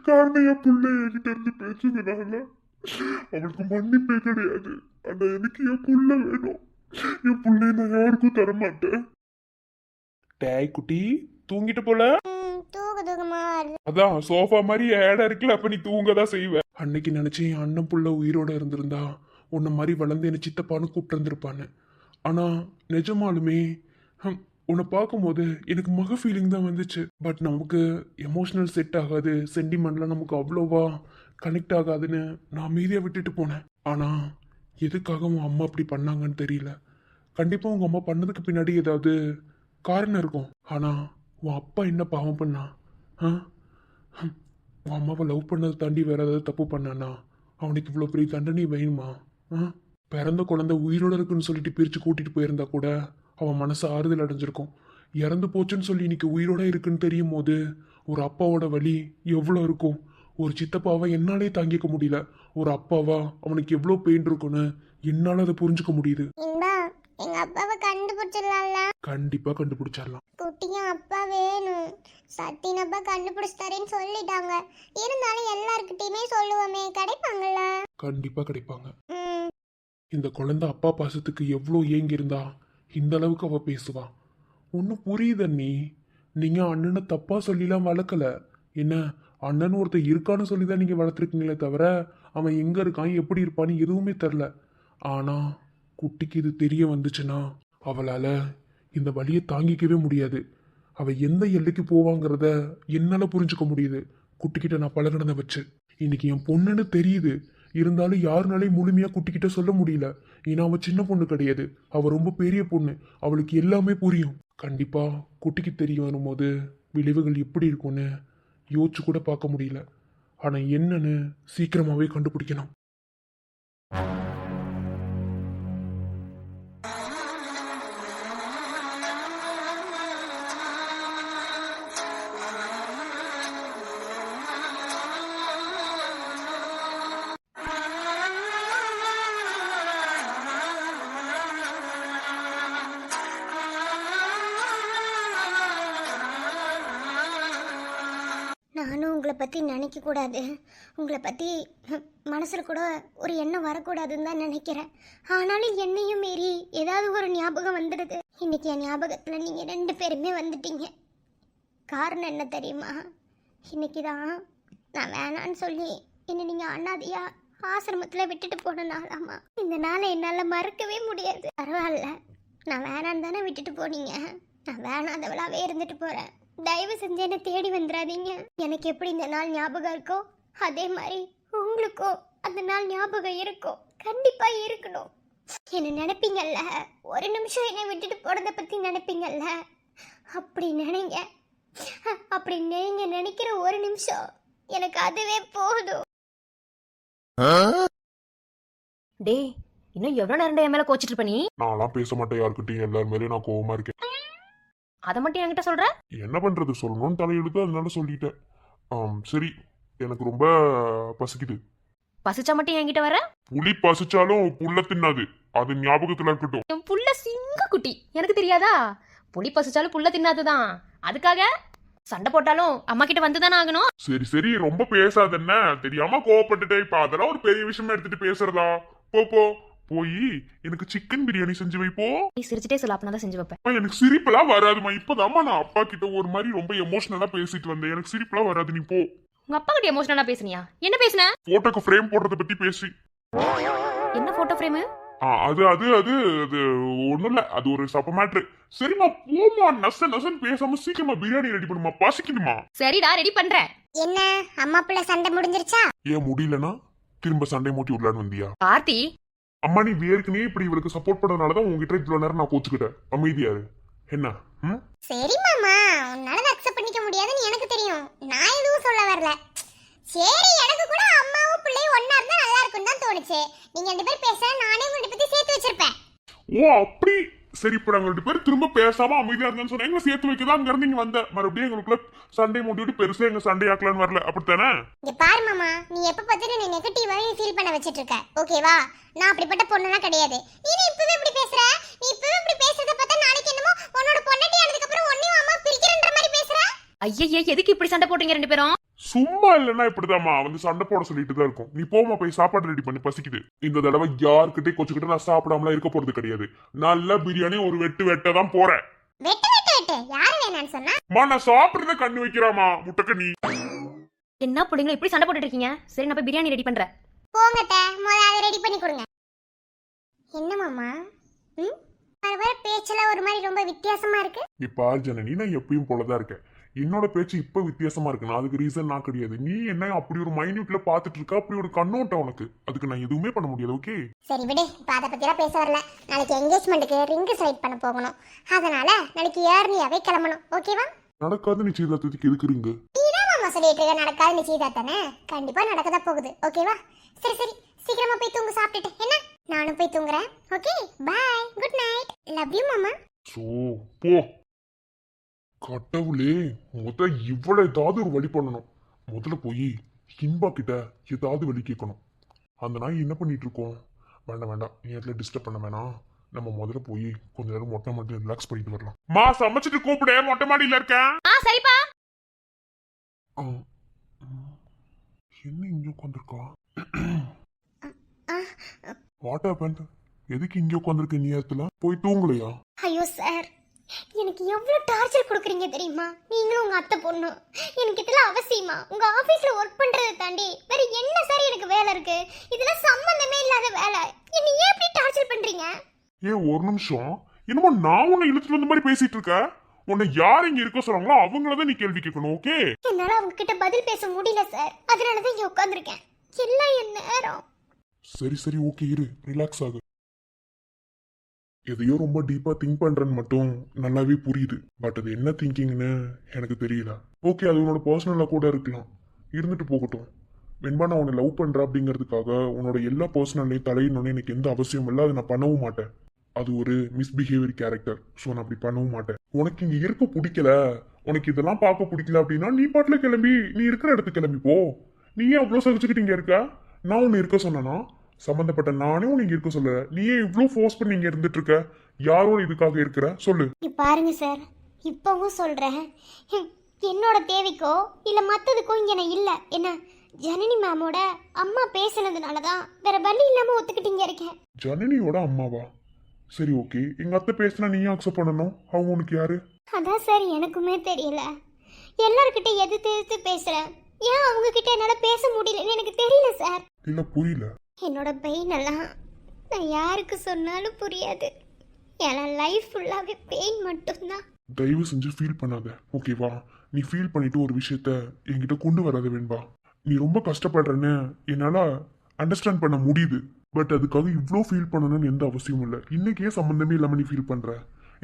காரணம் என் பிள்ளை என்கிட்ட இருந்து பேசுறதுனால. அவளுக்கு மன்னிப்பே கிடையாது. ஆனா எனக்கு என் புள்ள வேணும். என் புள்ளைய நான் யாருக்கும் தரமாட்டேன். டேய் குட்டி, தூங்கிட்டு போல. தூக்கமா வருது. அதான் சோஃபா மாதிரி ஏடா இருக்குல்ல, அப்ப நீ தூங்கதான் செய்வ. அன்னைக்கு நினைச்சேன் என் அண்ணன் புள்ள உயிரோட இருந்திருந்தா உன்ன மாதிரி வளர்ந்து என்ன சித்தப்பான்னு கூப்பிட்டு இருந்திருப்பான்னு. ஆனா நிஜமாலுமே உன்னை பார்க்கும்போது எனக்கு மக ஃபீலிங் தான் வந்துச்சு. பட் நமக்கு எமோஷனல் செட் ஆகாது, சென்டிமெண்ட்லாம் நமக்கு அவ்வளோவா கனெக்ட் ஆகாதுன்னு நான் மீதியாக விட்டுட்டு போனேன். ஆனால் எதுக்காக உன் அம்மா அப்படி பண்ணாங்கன்னு தெரியல. கண்டிப்பாக உங்கள் அம்மா பண்ணதுக்கு பின்னாடி ஏதாவது காரணம் இருக்கும். ஆனால் உன் அப்பா என்ன பாவம் பண்ணா? உன் அம்மாவை லவ் பண்ணதை தாண்டி வேற ஏதாவது தப்பு பண்ணானா அவனுக்கு இவ்வளோ பெரிய தண்டனை வேணுமா? பிறந்த குழந்தை உயிரோட இருக்குன்னு சொல்லிட்டு பிரித்து கூட்டிட்டு போயிருந்தா கூட அவன் மனசு ஆறுதல் அடைஞ்சிருக்கும். இறந்து போச்சுன்னு சொல்லி இன்னைக்கு உயிரோட இருக்குன்னு தெரியும் போது ஒரு அப்பாவோட வலி எவ்வளோ இருக்கும். ஒரு சித்தப்பாவை என்னாலே தாங்கிக்க முடியல. ஒரு அப்பாவா அவனுக்கு எவ்வளோ பெயின் இருக்குன்னு என்னால அதை புரிஞ்சுக்க முடியுது. எங்க அப்பாவை கண்டுபிடிச்சிடலாம்ல? கண்டிப்பா கண்டுபிடிச்சிடலாம். குட்டியும் அப்பா வேணும். சத்தின் அப்பா கண்டுபிடிச்சிட்டாருன்னு சொல்லிட்டாங்க. இருந்தாலும் எல்லார்கிட்டயுமே சொல்லுவோமே, கிடைப்பாங்கல்ல? கண்டிப்பா கிடைப்பாங்க. இந்த குழந்தை அப்பா பாசத்துக்கு எவ்வளோ ஏங்கியிருந்தா இந்த அளவுக்கு அவ பேசுவா. ஒன்னும் புரியுத நீ. நீங்க அண்ணனை தப்பா சொல்லிலாம் வளர்க்கல. என்ன, அண்ணன் ஒருத்தர் இருக்கான்னு சொல்லி தான் நீங்க வளர்த்துருக்கீங்களே தவிர அவன் எங்க இருக்கான் எப்படி இருப்பான்னு எதுவுமே தெரில. ஆனா குட்டிக்கு இது தெரிய வந்துச்சுன்னா அவளால இந்த வழியை தாங்கிக்கவே முடியாது. அவ எந்த எல்லைக்கு போவாங்கிறத என்னால புரிஞ்சுக்க முடியுது. குட்டிக்கிட்ட நான் பழகினதை வச்சு இன்னைக்கு என் பொண்ணுன்னு தெரியுது. இருந்தாலும் யாருனாலையும் முழுமையா குட்டிக்கிட்ட சொல்ல முடியல. ஏன்னா அவ சின்ன பொண்ணு கிடையாது, அவ ரொம்ப பெரிய பொண்ணு. அவளுக்கு எல்லாமே புரியும். கண்டிப்பா குட்டிக்கு தெரிய வரும்போது விளைவுகள் எப்படி இருக்கும்னு யோசிச்சு கூட பார்க்க முடியல. ஆனா என்னன்னு சீக்கிரமாவே கண்டுபிடிக்கணும். நானும் உங்களை பற்றி நினைக்கக்கூடாது, உங்களை பற்றி மனசில் கூட ஒரு எண்ணம் வரக்கூடாதுன்னு தான் நினைக்கிறேன். ஆனாலும் என்னையும் மீறி ஏதாவது ஒரு ஞாபகம் வந்துடுது. இன்னைக்கு என் ஞாபகத்தில் நீங்கள் 2 பேருமே வந்துட்டீங்க. காரணம் என்ன தெரியுமா? இன்னைக்கு தான் நான் வேணான்னு சொல்லி என்னை நீங்கள் அண்ணாதியா ஆசிரமத்தில் விட்டுட்டு போன நாளாமா. இந்த நாளை என்னால் மறக்கவே முடியாது. பரவாயில்ல, நான் வேணான்னு தானே விட்டுட்டு போனீங்க. நான் வேணாதவளாவே இருந்துட்டு போகிறேன். தயவு செஞ்சு என்னை தேடி வந்துடாதீங்க. எனக்கு எப்படி இந்த நாள் ஞாபகம் இருக்கோ அதே மாதிரி உங்களுக்கோ அந்த நாள் ஞாபகம் இருக்கும். கண்டிப்பா இருக்கணும். என்ன நினைப்பீங்கல்ல, ஒரு நிமிஷம் என்னை விட்டுட்டு போறத பத்தி நினைப்பீங்கல்ல, அப்படி நினைங்க. அப்படி நீங்க நினைக்கிற ஒரு நிமிஷம் எனக்கு அதுவே போதும். டேய், இன்னும் எவ்வளவு நேரம் என் மேல கோச்சிட்டு இருப்ப நீ? நான்லாம் பேச மாட்டேன் யாருக்கிட்டையும், எல்லாரும் மேலேயும் நான் கோவமா இருக்கேன். அதை மட்டும் என்கிட்ட சொல்ற? என்ன பண்றது, சொல்லணும்னு தலையெழுத்து, அதனால சொல்லிட்டேன். சரி, எனக்கு ரொம்ப பசிக்குது. பசிச்சா மட்டும் என்கிட்ட வர? புலி பசிச்சாலும் புல்ல தின்னாது, அது ஞாபகத்துல இருக்கட்டும். என் புள்ள சிங்க குட்டி, எனக்கு தெரியாதா? புலி பசிச்சாலும் புள்ள தின்னாதுதான். அதுக்காக சண்டை போட்டாலும் அம்மா கிட்ட வந்துதானே ஆகணும். சரி சரி, ரொம்ப பேசாத, என்ன தெரியாம கோவப்பட்டுட்டே. இப்ப அதெல்லாம் ஒரு பெரிய விஷயமா எடுத்துட்டு பேசுறதா? போ போ, போய் எனக்கு சிக்கன் பிரியாணி செஞ்சு வைப்போ. நீ சிரிச்சிட்டே சொல்ல, அப்பனா தான் செஞ்சு வைப்பேன். எனக்கு சிரிப்பெல்லாம் வராதுமா. இப்பதாம்மா நான் அப்பா கிட்ட ஒரு மாதிரி ரொம்ப எமோஷனலா பேசிட்டு வந்தேன். எனக்கு சிரிப்பெல்லாம் வராது, நீ போ. உங்க அப்பா கிட்ட எமோஷனலா பேசுனியா? என்ன பேசுன? போட்டோக்கு ஃப்ரேம் போடுறத பத்தி பேசி. என்ன போட்டோ ஃப்ரேம்? அது அது அது அது ஒண்ணும் இல்ல, அது ஒரு சப்ப மேட்ரு. சரிம்மா போமா, நசன் பேசாம சீக்கிரமா பிரியாணி ரெடி பண்ணுமா, பசிக்குதுமா. சரிடா, ரெடி பண்றேன். என்ன அம்மா பிள்ளை சண்டை முடிஞ்சிருச்சா? ஏன் முடியலனா திரும்ப சண்டை மூட்டி விடலான்னு வந்தியா? கார்த்தி, அம்மா நீ ஏற்கனவே இப்படி இவளுக்கு சப்போர்ட் பண்ணனாலதான் உங்ககிட்ட இவ்வளவு நேரம் நான் கோச்சுக்கிட்டேன். அமைதியாரு என்ன? சரி மாமா, உன்னால அக்செப்ட் பண்ணிக்க முடியாதுன்னு எனக்கு தெரியும். நான் எதுவும் சொல்ல வரல. சரி, எனக்கு கூட அம்மாவும் பிள்ளையும் ஒண்ணா இருந்தா நல்லா இருக்கும்னு தான் தோணுச்சு. நீங்க ரெண்டு பேரும் பேச நானே உங்கள்ட்ட பத்தி சேர்த்து வச்சிருப்பேன். ஓ அப்படி. சரி, இப்ப நாங்க ரெண்டு பேரும் திரும்ப பேசாம அமைதியா இருந்தான்னு சொன்னா எங்க சேர்த்து வைக்கதான் அங்க இருந்து இங்க வந்த மறுபடியும் எங்களுக்குள்ள சண்டை மூட்டிட்டு பெருசா எங்க சண்டை ஆக்கலான்னு வரல, அப்படித்தானே? இங்க பாரு மாமா, நீ எப்ப பார்த்தாலும் நீ நெகட்டிவாவே ஃபீல் பண்ண வச்சிட்டு இருக்க, ஓகேவா? நான் அப்படிப்பட்ட பொண்ணுலாம் கிடையாது. நீ இப்பவே இப்படி பேசுற. நீ இப்பவே இப்படி பேசுறத பார்த்தா நாளைக்கு என்னமோ உன்னோட பொண்ணாட்டி ஆனதுக்கு அப்புறம் ஒண்ணையும் அம்மா பிரிக்கிறன்ற மாதிரி பேசுற. ஐயே, எதுக்கு இப்படி சண்டை போட்டீங்க ரெண்டு பேரும்? சும்மா இல்லைன்னா இப்படிதாம்மா வந்து சண்டை போட சொல்லிட்டு தான் இருக்கும். நீ போமா, போய் சாப்பாடு ரெடி பண்ணி, பசிக்குது. இந்த தடவை யாருக்கிட்டே கொச்சுக்கிட்டு நான் சாப்பிடாமலாம் இருக்க போறது கிடையாது. நல்ல பிரியாணி ஒரு வெட்ட தான் போறேன். வெட்டு வெட்டு வெட்டு, யாரு வேணான்னு சொன்னா? நான் சாப்பிடுறத கண்ணு வைக்கிறாமா முட்டைக்கண்ணி. என்ன பிள்ளைங்க இப்படி சண்டை போட்டுட்டு இருக்கீங்க? சரி, நான் போய் பிரியாணி ரெடி பண்றேன். போங்கட்ட, முதல்ல அதை ரெடி பண்ணி கொடுங்க. என்ன மாமா, வர பேச்செல்லாம் ஒரு மாதிரி ரொம்ப வித்தியாசமா இருக்கு. இப்ப ஜனனி, நான் எப்பயும் போலதான் இருக்கேன். என்னோட பேச்சு இப்ப வித்தியாசமா இருக்கு. அதுக்கு ரீசன் நான் கிடையாது. நீ என்ன அப்படி ஒரு மைன்யூட்ல பாத்துட்டு இருக்க, அப்படி ஒரு கண்ணோட்டம் உனக்கு. அதுக்கு நான் எதுவுமே பண்ண முடியாது. ஓகே சரி விடு, இப்ப அதை பத்திலாம் பேச வரல. நாளைக்கு என்கேஜ்மெண்ட்டுக்கு ரிங் செலக்ட் பண்ண போகணும். அதனால நாளைக்கு ஏர்னியாவே கிளம்பணும், ஓகேவா? நடக்காத நிச்சயதார்த்தத்துக்கு எதுக்குறீங்க? நீதான் மாமா சொல்லிட்டு இருக்க, நடக்காத நிச்சயதார்த்தனே கண்டிப்பா நடக்கதா போகுது, ஓகேவா? சரி சரி, சீக்கிரமா போய் தூங்க சாப்பிட்டுட்டு. என்ன, நானும் போய் தூங்குறேன். Okay, bye, good night, love you மாமா. சோ போ. கடவுளே, இவ்வளவு ஏதாவது ஒரு வழி பண்ணணும். முதல்ல போய் இன்பா கிட்ட ஏதாவது வழி கேட்கணும். அந்த நாய் என்ன பண்ணிட்டு இருக்கோம்? வேண்டாம், நீ இடத்துல டிஸ்டர்ப் பண்ண வேணாம். நம்ம முதல்ல போய் கொஞ்ச நேரம் மொட்டை மாடி ரிலாக்ஸ் பண்ணிட்டு வரலாம். மா சமைச்சிட்டு கூப்பிடு, மொட்டை மாடியில இருக்கேன். சரிப்பா. என்ன இங்க உட்காந்துருக்கா? What happened? எதுக்கு இங்க உட்காந்துருக்க நீ நேரத்துல? போய் தூங்கலையா? ஐயோ சார், எனக்கு எவ்வளவு டார்ச்சர் கொடுக்குறீங்க தெரியுமா? நீங்களும் உங்க அத்தை பொண்ணு. எனக்கு இதெல்லாம் அவசியமா? உங்க ஆபீஸ்ல ஒர்க் பண்றதை தாண்டி வேற என்ன சார் எனக்கு வேலை இருக்கு? இதெல்லாம் சம்பந்தமே இல்லாத வேலை. என்ன ஏன் இப்படி டார்ச்சர் பண்றீங்க? ஏன் ஒரு நிமிஷம், என்னமோ நான் உன்னை இழுத்துட்டு வந்த மாதிரி பேசிட்டு இருக்க. உன்னை யார் இங்க இருக்க சொல்றாங்களோ அவங்களதான் நீ கேள்வி கேட்கணும், ஓகே? என்னால அவங்க கிட்ட பதில் பேச முடியல சார், அதனாலதான் இங்க உட்கார்ந்துருக்கேன். எல்லாம் என் நேரம். சரி ஓகே, இரு, ரிலாக்ஸ் ஆகு. எதையோ ரொம்ப டீப்பா திங்க் பண்றேன்னு மட்டும் நல்லாவே புரியுது. பட் அது என்ன திங்கிங்னு எனக்கு தெரியல. ஓகே, அது உன்னோட பர்சனலா கூட இருக்கலாம், இருந்துட்டு போகட்டும். வெண்பா, நான் உன்னை லவ் பண்றேன் அப்படிங்கிறதுக்காக உன்னோட எல்லா பர்சனல்லையும் தலையிடணும்னு எனக்கு எந்த அவசியம் இல்லை. அதை நான் பண்ணவும் மாட்டேன். அது ஒரு மிஸ்பிஹேவியர் கேரக்டர். ஸோ நான் அப்படி பண்ணவும் மாட்டேன். உனக்கு இங்க இருக்க பிடிக்கல, உனக்கு இதெல்லாம் பார்க்க பிடிக்கல அப்படின்னா நீ பாட்டுல கிளம்பி நீ இருக்கிற இடத்துக்கு கிளம்பி போ. நீ ஏன் அவ்வளோ சகிச்சுக்கிட்டு இங்க இருக்க? நான் உன்னை இருக்க சொன்னா சம்பந்தப்பட்ட நானே உன்னை இங்க இருக்க சொல்ல. நீ ஏன் இவ்வளோ ஃபோர்ஸ் பண்ணி இங்க இருந்துட்டு இருக்க? யாரோட இதுக்காக இருக்கிற சொல்லு. பாருங்க சார், இப்பவும் சொல்றேன், என்னோட தேவைக்கோ இல்ல மத்ததுக்கோ இங்க நான் இல்ல. என்ன, ஜனனி மேமோட அம்மா பேசுனதுனாலதான் வேற வழி இல்லாம ஒத்துக்கிட்டீங்க இருக்கேன். ஜனனியோட அம்மாவா? சரி ஓகே, எங்க அத்தை பேசினா நீ அக்செப்ட் பண்ணணும். அவங்க உனக்கு யாரு? அதான் சார் எனக்குமே தெரியல. எல்லார்கிட்ட எதிர்த்து பேசுறேன். ஏன் அவங்க கிட்ட என்னால பேச முடியலன்னு எனக்கு தெரியல சார். இல்ல புரியல. என்னோட பெயின் எல்லாம் நான் யாருக்கு சொன்னாலும் புரியாது. என் லைஃப் ஃபுல்லாவே பெயின் மட்டும்தான். தயவு செஞ்சு ஃபீல் பண்ணாத, ஓகேவா? நீ ஃபீல் பண்ணிட்டு ஒரு விஷயத்த என்கிட்ட கொண்டு வராத வேண்பா. நீ ரொம்ப கஷ்டப்படுறன்னு என்னால அண்டர்ஸ்டாண்ட் பண்ண முடியுது. பட் அதுக்காக இவ்வளோ ஃபீல் பண்ணணும்னு எந்த அவசியமும் இல்லை. இன்னைக்கே சம்மந்தமே இல்லாமல் நீ ஃபீல் பண்ற.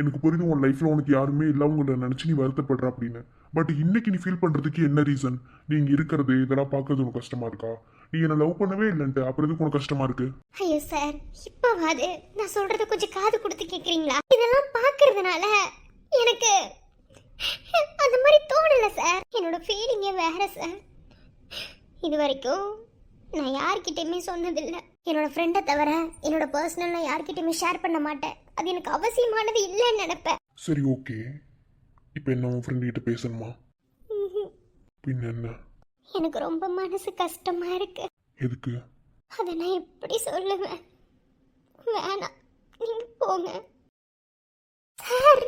எனக்கு புரியுது உன் லைஃப்ல உனக்கு யாருமே இல்லாம நினைச்சு நீ வருத்தப்படுற அப்படின்னு. பட் இன்னைக்கு நீ ஃபீல் பண்றதுக்கு என்ன ரீசன்? நீ இங்க இருக்கிறது இதெல்லாம் பார்க்கறது உனக்கு கஷ்டமா இருக்கா? நீ என்ன லவ் பண்ணவே இல்லைன்ட்டு அப்புறம் எதுக்கு உனக்கு கஷ்டமா இருக்கு? ஐயோ சார், இப்பவாது நான் சொல்றது கொஞ்சம் காது கொடுத்து கேக்குறீங்களா? இதெல்லாம் பாக்குறதுனால எனக்கு அந்த மாதிரி தோணல சார். என்னோட ஃபீலிங்கே வேற சார். இது வரைக்கும் நான் யார்கிட்டயுமே சொன்னதில்லை. என்னோட ஃப்ரெண்டை தவிர என்னோட பர்சனல் நான் யார்கிட்டயுமே ஷேர் பண்ண மாட்டேன். அது எனக்கு அவசியமானது இல்லைன்னு நினைப்பேன். சரி ஓகே, இப்போ என்ன உன் ஃப்ரெண்ட் கிட்ட பேசணுமா? பின்ன என்ன? எனக்கு ரொம்ப மனசு கஷ்டமா இருக்கு. எதுக்கு? அதை நான் எப்படி சொல்லுவேன்? வேணாம், நீங்க போங்க சார்.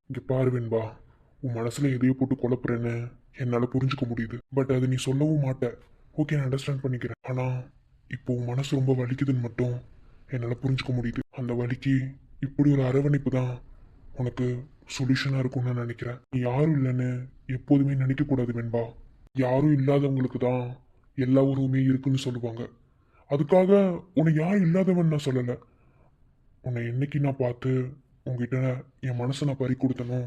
இங்க பாரு வெண்பா, உன் மனசுல எதையோ போட்டு குழப்புறேன்னு என்னால புரிஞ்சுக்க முடியுது. பட் அது நீ சொல்லவும் மாட்ட. ஓகே, நான் அண்டர்ஸ்டாண்ட் பண்ணிக்கிறேன். ஆனா இப்போ உன் மனசு ரொம்ப வலிக்குதுன்னு மட்டும் என்னால புரிஞ்சுக்க முடியுது. அந்த வலிக்கு இப்படி ஒரு அரவணைப்பு தான் உனக்கு சொல்யூஷனா இருக்கும்னு நான் நினைக்கிறேன். நீ யாரும் இல்லைன்னு எப்போதுமே நினைக்க கூடாது வெண்பா. யாரும் இல்லாதவங்களுக்கு தான் எல்லா உறவுமே இருக்குன்னு சொல்லுவாங்க. அதுக்காக உன்னை யாரும் இல்லாதவன் நான் சொல்லலை. உன்னை என்னைக்கு நான் பார்த்து உங்ககிட்ட என் மனசை நான் பறி கொடுத்தனோ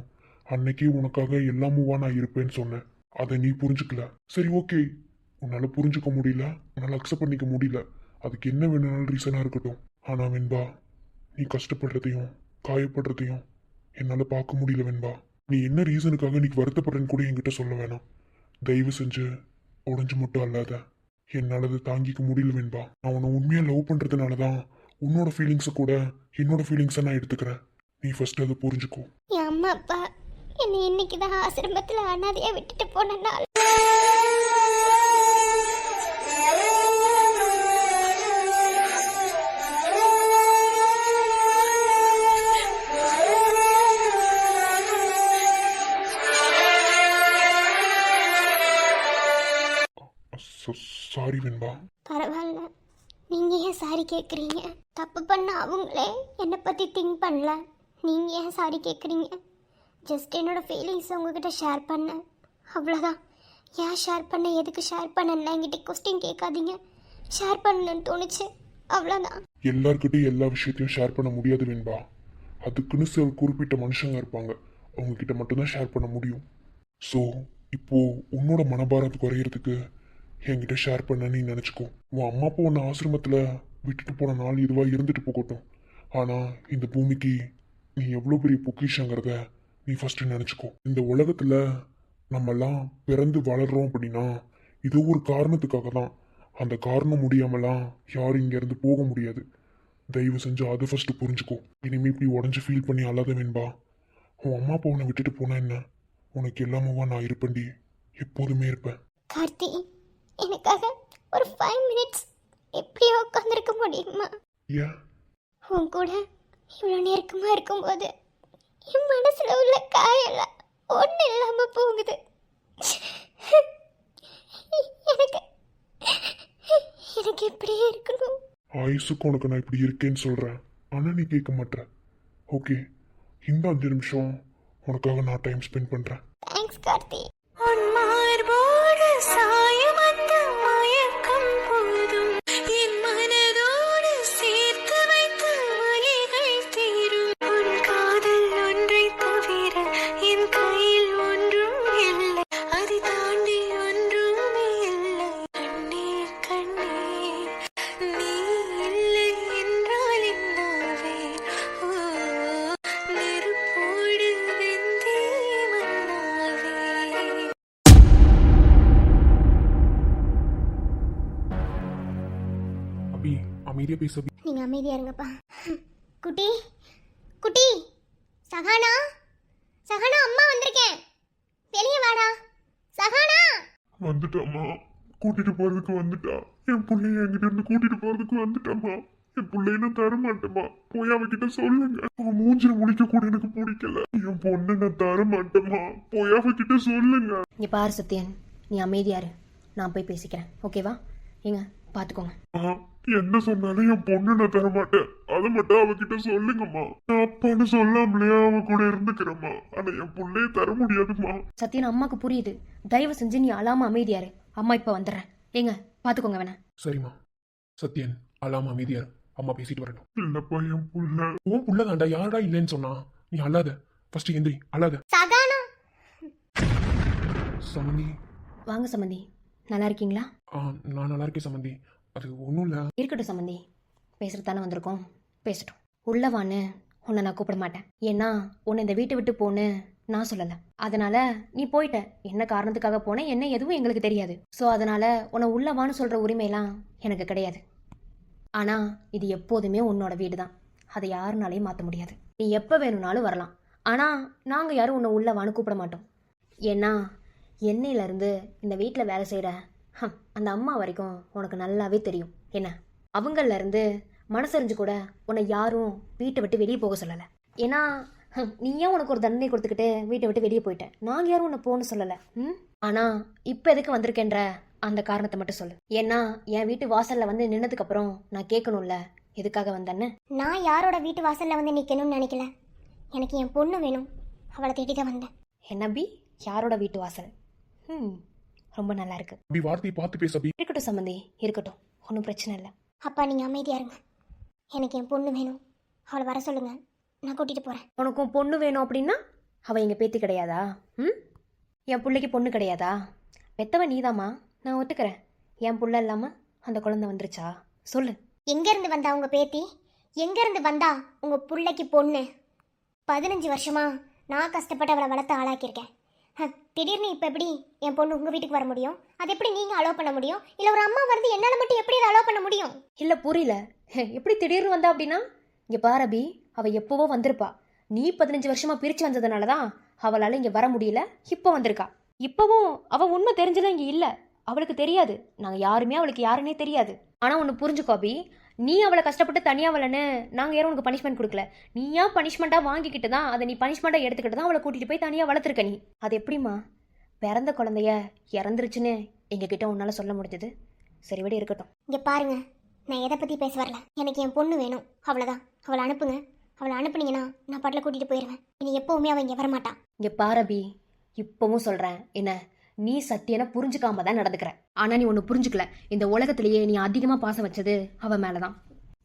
அன்னைக்கு உனக்காக எல்லாமுவா நான் இருப்பேன்னு சொன்னேன். அதை நீ புரிஞ்சுக்கல. சரி ஓகே, உன்னால் புரிஞ்சுக்க முடியல, உன்னால் அக்செப்ட் பண்ணிக்க முடியல, அதுக்கு என்ன வேணும்னாலும் ரீசனாக இருக்கட்டும். ஆனால் வெண்பா, நீ கஷ்டப்படுறதையும் காயப்படுறதையும் என்னால் பார்க்க முடியல வெண்பா. நீ என்ன ரீசனுக்காக நீ வருத்தப்படுறேன்னு கூட என்கிட்ட சொல்ல வேணாம். தயவு செஞ்சு உடஞ்சு மட்டும் அல்லாத. என்னால் அதை தாங்கிக்க முடியல வெண்பா. நான் உன்னை உண்மையாக லவ் பண்ணுறதுனால தான் உன்னோட ஃபீலிங்ஸை கூட என்னோட ஃபீலிங்ஸை நான் எடுத்துக்கிறேன். நீ ஃபர்ஸ்ட் அதை புரிஞ்சுக்கோ. என் அம்மா அப்பா என்னை இன்னைக்குதான் ஆசிரமத்தில் அனாதையா விட்டுட்டு போன நாள். சாரி வெண்பா. பரவாயில்ல, நீங்க ஏன் சாரி கேட்குறீங்க? தப்பு பண்ண அவங்களே என்னை பற்றி திங்க் பண்ணல. நீங்க ஏன் சாரி கேட்குறீங்க? ஜஸ்ட் என்னோட ஃபீலிங்ஸ் உங்ககிட்ட ஷேர் பண்ணேன், அவ்வளோதான். ஏன் ஷேர் பண்ண, எதுக்கு ஷேர் பண்ணல என்கிட்ட கொஸ்டின் கேட்காதீங்க. ஷேர் பண்ணணும்னு தோணுச்சு, அவ்வளோதான். எல்லார்கிட்டையும் எல்லா விஷயத்தையும் ஷேர் பண்ண முடியாது வெண்பா. அதுக்குன்னு சில குறிப்பிட்ட மனுஷங்க இருப்பாங்க, அவங்க கிட்ட மட்டும்தான் ஷேர் பண்ண முடியும். ஸோ இப்போ உன்னோட மனபாரம் குறையிறதுக்கு என்கிட்ட ஷேர் பண்ண நீ நினச்சிக்கோ. உன் அம்மா அப்பா உன்னை ஆசிரமத்தில் விட்டுட்டு போன நாள் இதுவாக இருந்துட்டு போகட்டும். ஆனால் இந்த பூமிக்கு நீ எவ்வளோ பெரிய பொக்கிஷங்கிறத நீ ஃபஸ்ட்டு நினச்சிக்கோ. இந்த உலகத்தில் நம்மெல்லாம் பிறந்து வளர்றோம் அப்படின்னா இது ஒரு காரணத்துக்காக தான். அந்த காரணம் முடியாமலாம் யாரும் இங்கேருந்து போக முடியாது. தயவு செஞ்சு அதை ஃபஸ்ட்டு புரிஞ்சுக்கோ. இனிமேல் இப்படி உடஞ்சி ஃபீல் பண்ணி அல்லாத வேண்பா. உன் அம்மா அப்பா உன்னை விட்டுட்டு போனா என்ன, உனக்கு எல்லாமேவா நான் இருப்பேன்டி, எப்போதுமே இருப்பேன். கார்த்தி, எனக்காக ஒரு 5 minutes எப்படியோ உட்காந்துருக்க முடியுமா? ஏன்? உன் கூட இவ்வளோ நெருக்கமாக இருக்கும்போது என் மனசில் உள்ள காயெல்லாம் ஒன்றும் இல்லாமல் போகுது. எனக்கு எனக்கு இப்படியே இருக்கணும். ஆயுசுக்கு உனக்கு நான் இப்படி இருக்கேன்னு சொல்கிறேன், ஆனால் நீ கேட்க மாட்டேற. ஓகே, இந்த 5 நிமிஷம் உனக்காக நான் டைம் ஸ்பெண்ட் பண்ணுறேன். தேங்க்ஸ் கார்த்தி. அமைதியா பேச. நீங்க அமைதியா இருங்கப்பா. குட்டி குட்டி, சகானா சகானா, அம்மா வந்திருக்கேன், வெளியே வாடா. சகானா வந்துட்டாம்மா, கூட்டிட்டு போறதுக்கு வந்துட்டா. என் பிள்ளைய என்கிட்ட இருந்து கூட்டிட்டு போறதுக்கு வந்துட்டாம்மா. என் பிள்ளைய நான் தர மாட்டேம்மா. போய் அவகிட்ட சொல்லுங்க. அவன் மூஞ்சில முழிக்க கூட எனக்கு பிடிக்கல. என் பொண்ணை நான் தர மாட்டேம்மா. போய் அவகிட்ட சொல்லுங்க. இங்க பாரு சத்யன், நீ அமைதியாரு, நான் போய் பேசிக்கிறேன், ஓகேவா? ஏங்க பாத்துக்கோங்க. என்ன சொன்னாலும் என் பொண்ணை நான் தர மாட்டேன். அதை மட்டும் அவகிட்ட சொல்லுங்கம்மா. நான் அப்பான்னு சொல்லாமலையா அவ கூட இருந்துக்கிறேம்மா. ஆனா என் பிள்ளைய தர முடியாதும்மா. சத்யன், அம்மாக்கு புரியுது. தயவு செஞ்சு நீ அழாம அமைதியாரு. அம்மா இப்ப வந்துடுறேன். ஏங்க பாத்துக்கோங்க வேணா. சரிம்மா. சத்யன், அழாம அமைதியா இரு. அம்மா பேசிட்டு வரட்டும். இல்லப்பா என் புள்ள. உன் புள்ளதாண்டா, யாரா இல்லைன்னு சொன்னா? நீ அழாத. ஃபர்ஸ்ட் எந்திரி, அழாத. சகானா, சமந்தி. வாங்க சம்மந்தி, நல்லா இருக்கீங்களா? நான் நல்லா இருக்கேன் சமந்தி. அது ஒன்றும் இல்லை. இருக்கட்டும் சம்மந்தி, பேசுறது தானே வந்திருக்கோம், பேசட்டும். உள்ளவான்னு உன்னை நான் கூப்பிட மாட்டேன். ஏன்னா உன்னை இந்த வீட்டை விட்டு போன்னு நான் சொல்லலை. அதனால நீ போயிட்ட. என்ன காரணத்துக்காக போனேன் என்ன எதுவும் எங்களுக்கு தெரியாது. ஸோ அதனால உன்னை உள்ளவான்னு சொல்ற உரிமையெல்லாம் எனக்கு கிடையாது. ஆனா இது எப்போதுமே உன்னோட வீடு தான். அதை யாருனாலையும் மாற்ற முடியாது. நீ எப்போ வேணும்னாலும் வரலாம். ஆனா நாங்க யாரும் உன்னை உள்ளவான்னு கூப்பிட மாட்டோம். ஏன்னா என்னையிலேருந்து இந்த வீட்டில் வேலை செய்கிற அந்த அம்மா வரைக்கும் உனக்கு நல்லாவே தெரியும். என்ன அவங்கள்லேருந்து மனசறிஞ்சு கூட உன்னை யாரும் வீட்டை விட்டு வெளியே போக சொல்லலை. ஏன்னா நீ ஏன் உனக்கு ஒரு தண்டனை கொடுத்துக்கிட்டு வீட்டை விட்டு வெளியே போயிட்டேன். நாங்கள் யாரும் உன்னை போகணும்னு சொல்லலை. ஆனால் இப்போ எதுக்கு வந்திருக்கேன்ற அந்த காரணத்தை மட்டும் சொல்லு. ஏன்னா என் வீட்டு வாசலில் வந்து நின்னதுக்கப்புறம் நான் கேட்கணும்ல எதுக்காக வந்தேன்னு. நான் யாரோட வீட்டு வாசல்ல வந்து நிக்கணும்னு நினைக்கல. எனக்கு என் பொண்ணு வேணும். அவளை தேடி தான் வந்தேன். என்ன பி, யாரோட வீட்டு வாசல்? ரொம்ப நல்லா இருக்கு. அப்படி வார்த்தையை பார்த்து பேச அபி. இருக்கட்டும் சம்மந்தி, இருக்கட்டும், ஒன்றும் பிரச்சனை இல்லை. அப்பா நீங்க அமைதியா இருங்க. எனக்கு என் பொண்ணு வேணும். அவளை வர சொல்லுங்க, நான் கூட்டிட்டு போறேன். உனக்கும் பொண்ணு வேணும் அப்படின்னா அவள் எங்கள் பேத்தி கிடையாதா? என் பிள்ளைக்கு பொண்ணு கிடையாதா? பெத்தவன் நீதாம்மா, நான் ஒத்துக்கிறேன். என் புள்ள இல்லாமல் அந்த குழந்தை வந்துருச்சா? சொல்லு. எங்க இருந்து வந்தா உங்க பேத்தி? எங்க இருந்து வந்தா உங்க புள்ளைக்கு பொண்ணு? 15 வருஷமா நான் கஷ்டப்பட்டு அவளை வளர்த்து ஆளாக்கியிருக்கேன். திடீர்னு இப்போ எப்படி என் பொண்ணு உங்கள் வீட்டுக்கு வர முடியும்? அது எப்படி நீங்கள் அலோவ் பண்ண முடியும்? இல்லை ஒரு அம்மா வந்து என்னால் மட்டும் எப்படி அதை அலோவ் பண்ண முடியும்? இல்லை புரியல, எப்படி திடீர்னு வந்தா அப்படின்னா? இங்கே பாரபி, அவள் எப்போவோ வந்திருப்பா. நீ 15 வருஷமா பிரித்து வந்ததுனால தான் அவளால் இங்கே வர முடியல. இப்போ வந்திருக்கா. இப்போவும் அவள் உண்மை தெரிஞ்சலாம் இங்கே இல்லை. அவளுக்கு தெரியாது, நாங்கள் யாருமே அவளுக்கு யாருன்னே தெரியாது. ஆனால் ஒன்று புரிஞ்சுக்கோ அபி, நீ அவளை கஷ்டப்பட்டு தனியாக அவளைன்னு நாங்கள் யாரும் உனக்கு பனிஷ்மெண்ட் கொடுக்கல. நீயா பனிஷ்மெண்ட்டாக வாங்கிக்கிட்டு தான், அதை நீ பனிஷ்மெண்ட்டாக எடுத்துக்கிட்டு தான் அவளை கூட்டிகிட்டு போய் தனியாக வளர்த்துருக்க. நீ அது எப்படிம்மா பிறந்த குழந்தைய இறந்துருச்சுன்னு எங்ககிட்ட உன்னால் சொல்ல முடிஞ்சது? சரி விட இருக்கட்டும். இங்கே பாருங்க, நான் எதை பற்றி பேச வரல. எனக்கு என் பொண்ணு வேணும், அவ்வளோதான். அவளை அனுப்புங்க. அவளை அனுப்புனீங்கன்னா நான் பாட்டில் கூட்டிகிட்டு போயிடுவேன். இனி எப்போவுமே அவள் இங்கே வரமாட்டான். இங்கே பாரபி, இப்போவும் சொல்கிறேன், என்ன நீ சத்தியனை புரிஞ்சுக்காம தான் நடந்துக்கிற. ஆனால் நீ ஒன்று புரிஞ்சுக்கல. இந்த உலகத்திலேயே நீ அதிகமாக பாசம் வச்சது அவன் மேலே தான்,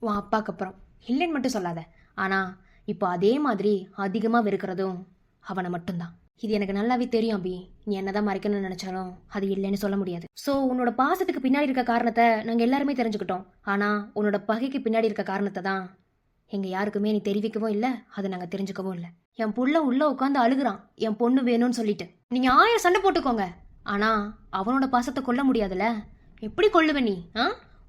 உன் அப்பாவுக்கு அப்புறம். இல்லைன்னு மட்டும் சொல்லாத. ஆனால் இப்போ அதே மாதிரி அதிகமாக வெறுக்கிறதும் அவனை மட்டும்தான். இது எனக்கு நல்லாவே தெரியும் அபி. நீ என்னதான் மறைக்கணும்னு நினைச்சாலும் அது இல்லைன்னு சொல்ல முடியாது. ஸோ உன்னோட பாசத்துக்கு பின்னாடி இருக்க காரணத்தை நாங்கள் எல்லாருமே தெரிஞ்சுக்கிட்டோம். ஆனால் உன்னோட பகைக்கு பின்னாடி இருக்க காரணத்தை தான் எங்கள் யாருக்குமே நீ தெரிவிக்கவும் இல்லை, அதை நாங்கள் தெரிஞ்சுக்கவும் இல்லை. என் புள்ள உள்ள உட்காந்து அழுகுறான் என் பொண்ணு வேணும்னு சொல்லிட்டு. நீங்கள் 1000 சண்டை போட்டுக்கோங்க, ஆனால் அவனோட பாசத்தை கொல்ல முடியாதுல்ல. எப்படி கொல்லுவ நீ?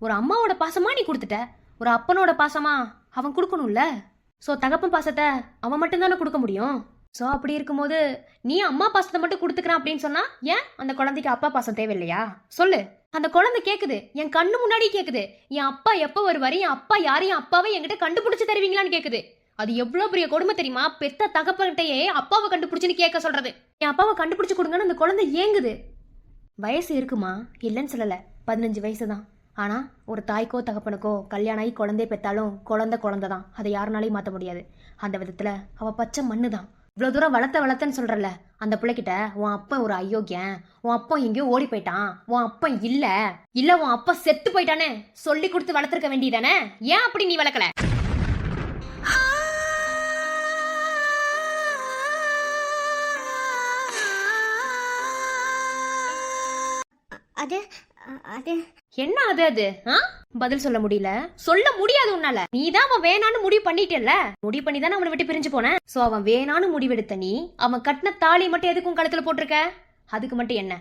ஒரு அம்மாவோட பாசமா நீ கொடுத்துட்ட, ஒரு அப்பனோட பாசமா அவன் கொடுக்கணும்ல. ஸோ தகப்பன் பாசத்தை அவன் மட்டும்தானே கொடுக்க முடியும். ஸோ அப்படி இருக்கும்போது நீ அம்மா பாசத்தை மட்டும் கொடுத்துக்கிறான் அப்படின்னு சொன்னா ஏன் அந்த குழந்தைக்கு அப்பா பாசம் தேவையில்லையா? சொல்லு. அந்த குழந்தை கேக்குது, என் கண்ணு முன்னாடி கேக்குது, என் அப்பா எப்போ வருவாரு, என் அப்பா யாரு, என் அப்பாவை என்கிட்ட கண்டுபிடிச்சு தருவீங்களான்னு கேக்குது. அது எவ்வளவு பெரிய கொடுமை தெரியுமா? பெத்த தகப்பன்கிட்டயே அப்பாவை கண்டுபிடிச்சுன்னு கேட்க சொல்றது. என் அப்பாவை கண்டுபிடிச்சு கொடுங்கன்னு அந்த குழந்தை ஏங்குது. வயசு இருக்குமா, இல்லைன்னு சொல்லல, 15 வயசு தான். ஆனா ஒரு தாய்க்கோ தகப்பனுக்கோ கல்யாணம் ஆகி குழந்தைய பெற்றாலும் குழந்தை தான். அதை யாருனாலையும் மாற்ற முடியாது. அந்த விதத்துல அவ பச்சை மண்ணு தான். இவ்வளவு தூரம் வளர்த்தன்னு சொல்றல அந்த பிள்ளைகிட்ட, உன் அப்பன் ஒரு அயோக்கியன், உன் அப்பன் எங்கேயோ ஓடி போயிட்டான், உன் அப்பன் இல்ல உன் அப்பா செத்து போயிட்டானே சொல்லி கொடுத்து வளர்த்துருக்க வேண்டியதானே? ஏன் அப்படி நீ வளர்க்கல? அது அது என்ன அது பதில் சொல்ல முடியல? சொல்ல முடியாது உன்னால. நீதான் அவன் வேணான்னு முடிவு பண்ணிட்டல. முடிவு பண்ணி தானே அவனை விட்டு பிரிஞ்சு போன. சோ அவன் வேணான்னு முடிவெடுத்த நீ அவன் கட்டின தாலி மட்டும் எதுக்கும் கழுத்துல போட்டிருக்க? அதுக்கு மட்டும் என்ன?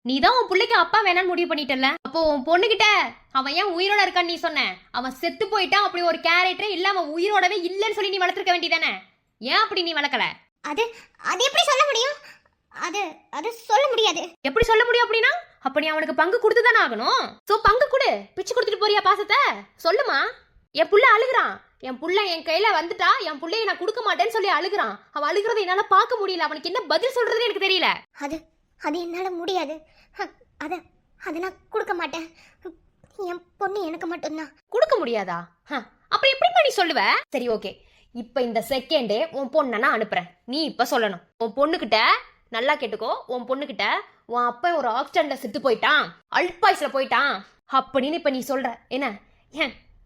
நீதான் உன் பிள்ளைக்கு அப்பா வேணான்னு முடிவு பண்ணிட்டல. அப்போ உன் பொண்ணுகிட்ட அவன் ஏன் உயிரோட இருக்கான்னு நீ சொன்ன? அவன் செத்து போயிட்டான் அப்படி ஒரு கேரக்டர் இல்ல, அவன் உயிரோடவே இல்லன்னு சொல்லி நீ வளர்த்திருக்க வேண்டியதானே? ஏன் அப்படி நீ வளர்க்கல? அது அது எப்படி சொல்ல முடியும்? அது அது சொல்ல முடியாது. எப்படி சொல்ல முடியும் அப்படின்னா? அப்ப நீ அவனுக்கு பங்கு கொடுத்து தானே ஆகணும். சோ பங்கு கொடு. பிச்சு கொடுத்துட்டு போறியா பாசத்தை? சொல்லுமா. என் புள்ள அழுகுறான். என் புள்ள என் கையில வந்துட்டா என் புள்ளைய நான் கொடுக்க மாட்டேன்னு சொல்லி அழுகுறான். அவன் அழுகுறதை என்னால பார்க்க முடியல. அவனுக்கு என்ன பதில் சொல்றதுன்னு எனக்கு தெரியல. அது அது என்னால முடியாது. அத அதை நான் கொடுக்க மாட்டேன். என் பொண்ணு எனக்கு மட்டும்தான். கொடுக்க முடியாதா? அப்புறம் எப்படிமா நீ சொல்லுவ? சரி ஓகே, இப்ப இந்த செகண்டே உன் பொண்ணை நான் அனுப்புறேன். நீ இப்ப சொல்லணும். உன் பொண்ணுகிட்ட நல்லா கேட்டுக்கோ. உன் பொண்ணுகிட்ட உன் அப்பா ஒரு ஆக்சிடென்ட்ல செத்து போயிட்டான், அல்பாய்ஸ்ல போயிட்டான் அப்படின்னு இப்ப நீ சொல்ற.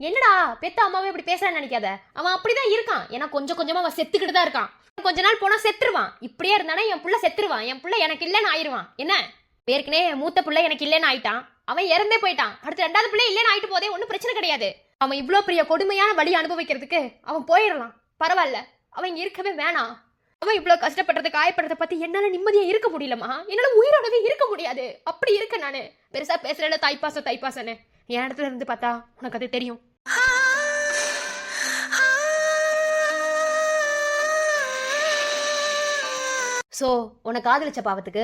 என்னடா பெத்த அம்மாவே இப்படி பேசுறான்னு நினைக்காத. அவன் அப்படிதான் இருக்கான். ஏன்னா கொஞ்சம் கொஞ்சமா அவன் செத்துக்கிட்டு தான் இருக்கான். கொஞ்ச நாள் போனா செத்துருவான். இப்படியே இருந்தானே என் புள்ள செத்துருவான். என் புள்ள எனக்கு இல்லைன்னு ஆயிருவான். என்ன ஏற்கனவே மூத்த புள்ள எனக்கு இல்லைன்னு ஆயிட்டான். அவன் இறந்தே போயிட்டான். அடுத்து ரெண்டாவது பிள்ளை இல்லைன்னு ஆயிட்டு போதே ஒன்னும் பிரச்சனை கிடையாது. அவன் இவ்வளவு பெரிய கொடுமையான வழி அனுபவிக்கிறதுக்கு அவன் போயிடலாம். பரவாயில்ல, அவன் இங்க இருக்கவே வேணாம். அவன் இவ்வளவு கஷ்டப்படுறது காயப்படுறத பத்தி என்னால நிம்மதியா இருக்க முடியலமா. என்னால உயிரோடவே இருக்க முடியாது. அப்படி இருக்க நானு பெருசா பேசுறேன் தைப்பாசன்னு. என் இடத்துல இருந்து பார்த்தா உனக்கு அது தெரியும். சோ உனக்கு காதலிச்ச பாவத்துக்கு,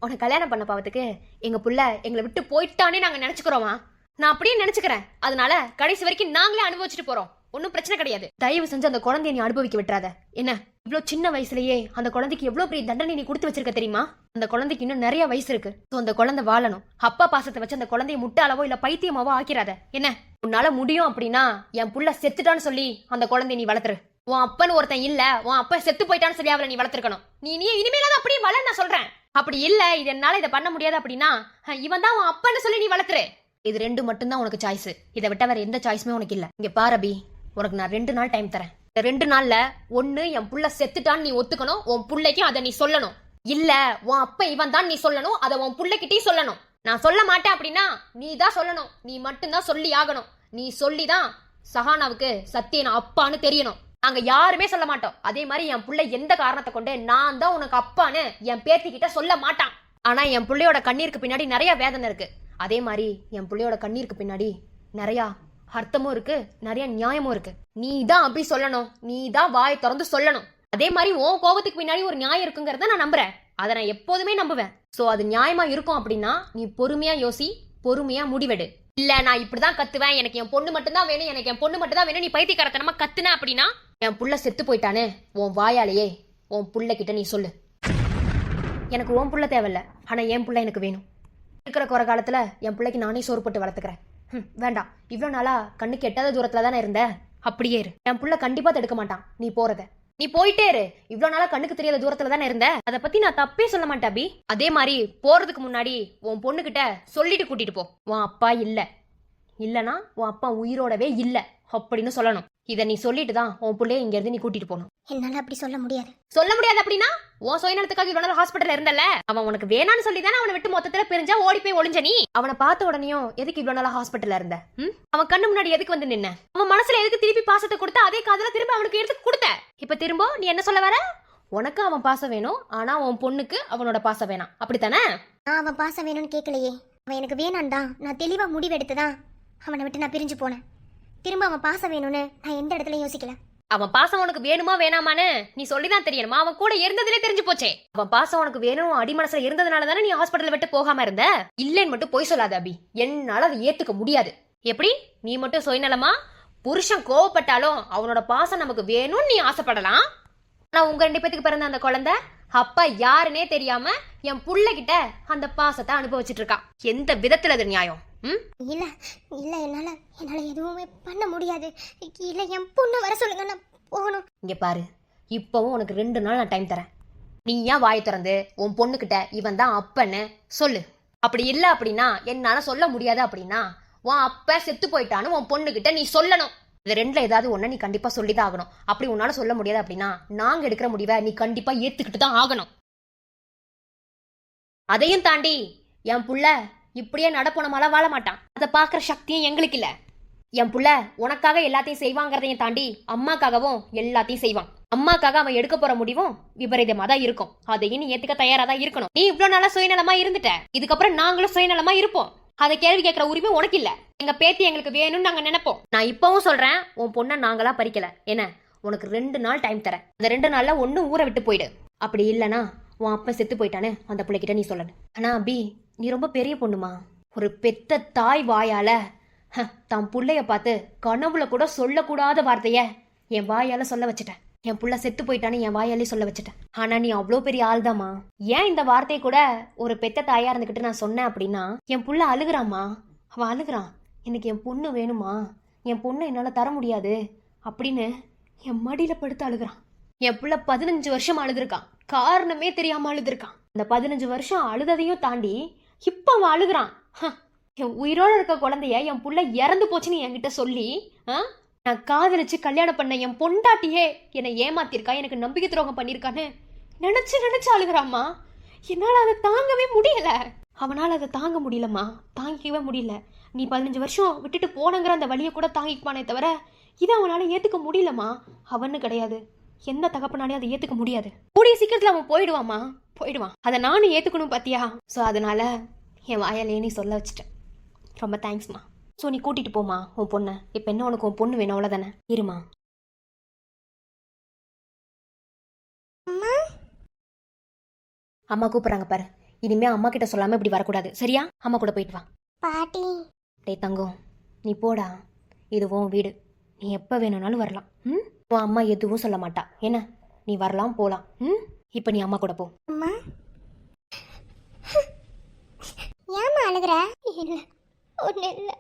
உனக்கு கல்யாணம் பண்ண பாவத்துக்கு எங்க புள்ள எங்களை விட்டு போயிட்டானே நாங்க நினைச்சுக்கிறோமா? நான் அப்படியே நினைச்சுக்கிறேன். அதனால கடைசி வரைக்கும் நாங்களே அனுபவிச்சுட்டு போறோம். ஒன்னும் பிரச்சனை கிடையாது. தயவு செஞ்சு அந்த குழந்தைய நீ அனுபவிக்க விட்டுறாத. என்ன இவ்வளவு சின்ன வயசுலயே அந்த குழந்தைக்கு எவ்வளவு பெரிய தண்டனை நீ கொடுத்து வச்சிருக்க தெரியுமா? அந்த குழந்தைக்கு இன்னும் நிறைய வயசு இருக்கு. அந்த குழந்தை வாழணும். அப்பா பாசத்தை வச்சு அந்த குழந்தைய முட்டாளவோ இல்ல பைத்தியமாவோ ஆக்கிறாத. என்ன உன்னால முடியும் அப்படின்னா என் புள்ள செத்துட்டான்னு சொல்லி அந்த குழந்தைய நீ வளர்த்துரு. உன் அப்பன்னு ஒருத்தன் இல்ல, உன் அப்பா செத்து போயிட்டான்னு சொல்லி அவளை நீ வளர்த்துருக்கணும். நீ இனிமேலாவது அப்படியே வளர நான் சொல்றேன். அப்படி இல்ல இது என்னால இதை பண்ண முடியாது அப்படின்னா இவன் தான் உன் அப்பன்னு சொல்லி நீ வளர்த்துரு. இது ரெண்டு மட்டும்தான் உனக்கு சாய்ஸ். இதை விட்ட வேற எந்த சாய்ஸுமே உனக்கு இல்ல. இங்க பாரபி, உனக்கு நான் 2 நாள் டைம் தரேன். 2 நாள்ல ஒண்ணு என் புள்ள செத்துட்டான்னு நீ ஒத்துக்கணும். உன் புள்ளைக்கு அதை நீ சொல்லணும். இல்ல உன் அப்ப இவன் தான் நீ சொல்லணும். அதை உன் புள்ளைகிட்டயும் சொல்லணும். நான் சொல்ல மாட்டேன் அப்படின்னா நீ தான் சொல்லணும். நீ மட்டும்தான் சொல்லி ஆகணும். நீ சொல்லிதான் சஹானாவுக்கு சத்தியன் அப்பான்னு தெரியணும். நாங்க யாருமே சொல்ல மாட்டோம். அதே மாதிரி என் புள்ளை எந்த காரணத்தை கொண்டு நான் தான் உனக்கு அப்பான்னு என் பேத்திக்கிட்ட சொல்ல மாட்டான். ஆனா என் புள்ளையோட கண்ணீருக்கு பின்னாடி நிறைய வேதனை இருக்கு. அதே மாதிரி என் புள்ளையோட கண்ணீருக்கு பின்னாடி நிறைய அர்த்தமும் இருக்கு, நிறைய நியாயமும் இருக்கு. நீ தான் அப்படி சொல்லணும். நீ தான் வாயை திறந்து சொல்லணும். அதே மாதிரி உன் கோபத்துக்கு பின்னாடி ஒரு நியாயம் இருக்குங்கிறத நான் நம்புறேன். அதை நான் எப்போதுமே நம்புவேன். சோ அது நியாயமா இருக்கும் அப்படின்னா நீ பொறுமையா யோசி, பொறுமையா முடிவெடு. இல்ல நான் இப்படிதான் கத்துவேன், எனக்கு என் பொண்ணு மட்டும் தான் வேணும், எனக்கு என் பொண்ணு மட்டும் தான் வேணும், நீ பைத்தியக்காரத்தனமா கத்துன அப்படின்னா என் புள்ள செத்து போயிட்டானே உன் வாயாலேயே உன் புள்ள கிட்ட நீ சொல்லு. எனக்கு உன் புள்ள தேவையில்ல, ஆனா என் புள்ள எனக்கு வேணும். இருக்கிற குறை காலத்துல என் பிள்ளைக்கு நானே சோறு போட்டு வளர்த்துக்கிறேன். வேண்டாம், இவ்வளவு நாளா கண்ணுக்கு எட்டாத தூரத்துல தானே இருந்த. அப்படியே இரு. என் புள்ள கண்டிப்பா தடுக்க மாட்டான் நீ போறத. நீ போயிட்டே இரு. இவ்வளவு நாளா கண்ணுக்கு தெரியாத தூரத்துல தானே இருந்த. அதை பத்தி நான் தப்பே சொல்ல மாட்டேன் அபி. அதே மாதிரி போறதுக்கு முன்னாடி உன் பொண்ணுகிட்ட சொல்லிட்டு கூட்டிட்டு போ. உன் அப்பா இல்லனா உன் அப்பா உயிரோடவே இல்ல அப்படின்னு சொல்லணும். இதை நீ சொல்லிட்டு தான் உன் பிள்ளைய இங்க இருந்து நீ கூட்டிட்டு போகணும். என்னால அப்படி சொல்ல முடியாது. சொல்ல முடியாது அப்படின்னா உன் சுயநலத்துக்காக இவ்வளவு நாள் ஹாஸ்பிட்டல்ல இருந்தல. அவன் உனக்கு வேணான்னு சொல்லி தானே அவனை விட்டு மொத்தத்துல பிரிஞ்சா ஓடி போய் ஒளிஞ்ச. நீ அவனை பார்த்த உடனேயும் எதுக்கு இவ்வளவு நாள் ஹாஸ்பிட்டல்ல இருந்த? அவன் கண்ணு முன்னாடி எதுக்கு வந்து நின்ன? அவன் மனசுல எதுக்கு திருப்பி பாசத்தை கொடுத்த? அதே காதல திரும்ப அவனுக்கு எடுத்து கொடுத்த. இப்ப திரும்ப நீ என்ன சொல்ல வர? உனக்கு அவன் பாசம் வேணும், ஆனா உன் பொண்ணுக்கு அவனோட பாசம் வேணாம், அப்படித்தானே? நான் அவன் பாசம் வேணும்னு கேட்கலையே. அவன் எனக்கு வேணான்தான் நான் தெளிவா முடிவெடுத்துதான் அவனை விட்டு நான் பிரிஞ்சு போனேன். திரும்ப அவன் பாசம் வேணும்னு நான் எந்த இடத்துல யோசிக்கல. அவன் பாசம் உனக்கு வேணுமா வேணாமான்னு நீ சொல்லிதான் தெரியணுமா? அவன் கூட இருந்ததுலே தெரிஞ்சு போச்சே. அவன் பாசம் உனக்கு வேணும் அடிமனசுல இருந்ததுனால தானே நீ ஹாஸ்பிட்டல் விட்டு போகாம இருந்த. இல்லன்னு மட்டும் போய் சொல்லாத அபி. என்னால அதை ஏத்துக்க முடியாது. எப்படி நீ மட்டும் சுயநலமா புருஷன் கோவப்பட்டாலும் அவனோட பாசம் நமக்கு வேணும்னு நீ ஆசைப்படலாம். ஆனா உங்க 2 பேத்துக்கு பிறந்த அந்த குழந்தை அப்பா யாருன்னே தெரியாம என் புள்ள கிட்ட அந்த பாசத்தை அனுபவிச்சுட்டு இருக்கான். எந்த விதத்துல அது நியாயம்? இல்ல இல்ல என்னால எதுவுமே பண்ண முடியாது. இல்ல என் பொண்ணு வர சொல்லுங்க, நான் போகணும். இங்க பாரு, இப்பவும் உனக்கு 2 நாள் நான் டைம் தரேன். நீ ஏன் வாயை திறந்து உன் பொண்ணுகிட்ட இவன் தான் அப்பன்னு சொல்லு. அப்படி இல்ல அப்படின்னா என்னால சொல்ல முடியாது அப்படின்னா உன் அப்ப செத்து போயிட்டான்னு உன் பொண்ணுகிட்ட நீ சொல்லணும். இது 2ல ஏதாவது ஒண்ணு நீ கண்டிப்பா சொல்லிதான் ஆகணும். அப்படி உன்னால சொல்ல முடியாது அப்படின்னா நாங்க எடுக்கிற முடிவை நீ கண்டிப்பா ஏத்துக்கிட்டு தான் ஆகணும். அதையும் தாண்டி என் புள்ள இப்படியே நடப்போனமால வாழ மாட்டான். அதை பாக்குற சக்தியும் எங்களுக்கு இல்ல. என் புள்ள உனக்காக எல்லாத்தையும் செய்வாங்கிறதையும் தாண்டி அம்மாக்காகவும் எல்லாத்தையும் செய்வான். அம்மாக்காக அவன் எடுக்க போற முடிவும் விபரீதமா தான் இருக்கும். அதையும் நீ ஏத்துக்க தயாரா தான் இருக்கணும். நீ இவ்வளவு நாளா சுயநலமா இருந்துட்ட, இதுக்கப்புறம் நாங்களும் சுயநலமா இருப்போம். அதை கேள்வி கேட்கிற உரிமை உனக்கு இல்ல. எங்க பேத்தி எங்களுக்கு வேணும்னு நாங்க நினைப்போம். நான் இப்பவும் சொல்றேன், உன் பொண்ணை நாங்களா பறிக்கல. என்ன உனக்கு 2 நாள் டைம் தரேன். அந்த 2 நாள்ல ஒண்ணு ஊரை விட்டு போயிடு. அப்படி இல்லனா உன் அப்பா செத்து போயிட்டானு அந்த பிள்ளைகிட்ட நீ சொல்லணும். ஆனா அபி, நீ ரொம்ப பெரிய பொண்ணுமா. ஒரு பெத்த தாய் வாயால தான் புள்ளைய பார்த்து கனவுல கூட சொல்லக்கூடாத வார்த்தைய என் வாயால சொல்ல வச்சுட்டேன். என் புள்ள செத்து போயிட்டான்னு என் வாயாலே சொல்ல வச்சுட்டேன். ஆனா நீ அவ்வளோ பெரிய ஆள்தாம்மா. ஏன் இந்த வார்த்தையை கூட ஒரு பெத்த தாயா இருந்துகிட்டு நான் சொன்னேன் அப்படின்னா, என் புள்ள அழுகுறாம்மா, அவன் அழுகுறான், எனக்கு என் பொண்ணு வேணுமா, என் பொண்ணை என்னால தர முடியாது அப்படின்னு என் மடியில படுத்து அழுகுறான். என் புள்ள 15 வருஷம் அழுதுருக்கான், காரணமே தெரியாம அழுதுருக்கான். அந்த 15 வருஷம் அழுததையும் தாண்டி இப்ப அவன் அழுகுறான். என் உயிரோட இருக்க குழந்தைய என் புள்ள இறந்து போச்சுன்னு என்கிட்ட சொல்லி நான் காதலிச்சு கல்யாணம் பண்ண என் பொண்டாட்டியே என்னை ஏமாத்திருக்கா, எனக்கு நம்பிக்கை துரோகம் பண்ணியிருக்கான்னு நினைச்சு நினைச்சு அழுகிறாம்மா. என்னால் அதை தாங்கவே முடியல. அவனால் அதை தாங்க முடியலம்மா, தாங்கிக்கவே முடியல. நீ 15 வருஷம் விட்டுட்டு போனங்கிற அந்த வழியை கூட தாங்கிக்குவானே தவிர இதை அவனால் ஏற்றுக்க முடியலம்மா. அவனு கிடையாது, எந்த தகப்பனாலே அதை ஏற்றுக்க முடியாது. கூடிய சீக்கிரத்தில் அவன் போயிடுவான். அதை நானும் ஏற்றுக்கணும் பார்த்தியா? ஸோ அதனால என் வாயாலே நீ சொல்ல வச்சுட்டேன். ரொம்ப தேங்க்ஸ்மா. ஸோ நீ கூட்டிட்டு போமா உன் பொண்ணை. இப்போ என்ன உனக்கு உன் பொண்ணு வேணும் அவ்வளோதானே? இருமா. அம்மா கூப்பிட்றாங்க பாரு. இனிமே அம்மா கிட்ட சொல்லாம இப்படி வரக்கூடாது, சரியா? அம்மா கூட போயிட்டு வா. பாட்டி. டேய் தங்கம், நீ போடா, இது உன் வீடு, நீ எப்போ வேணும்னாலும் வரலாம். உன் அம்மா எதுவும் சொல்ல மாட்டா, என்ன? நீ வரலாம் போகலாம். இப்போ நீ அம்மா கூட போ. அம்மா ஏம்மா அழுகுற? இல்லை ஒன்றும் இல்லை.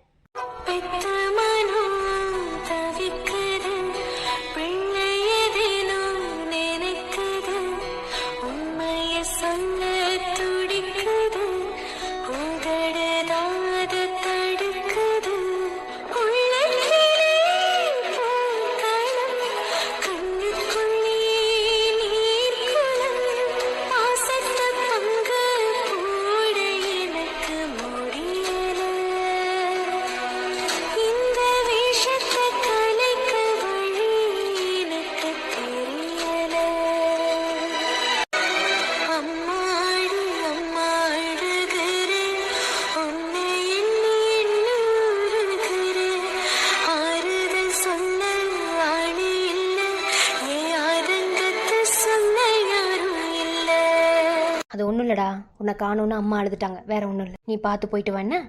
அது ஒன்றும் இல்லைடா, உன்னை காணோன்னு அம்மா அழுதுட்டாங்க, வேற ஒன்றும் இல்லை. நீ பார்த்து போயிட்டு வானே.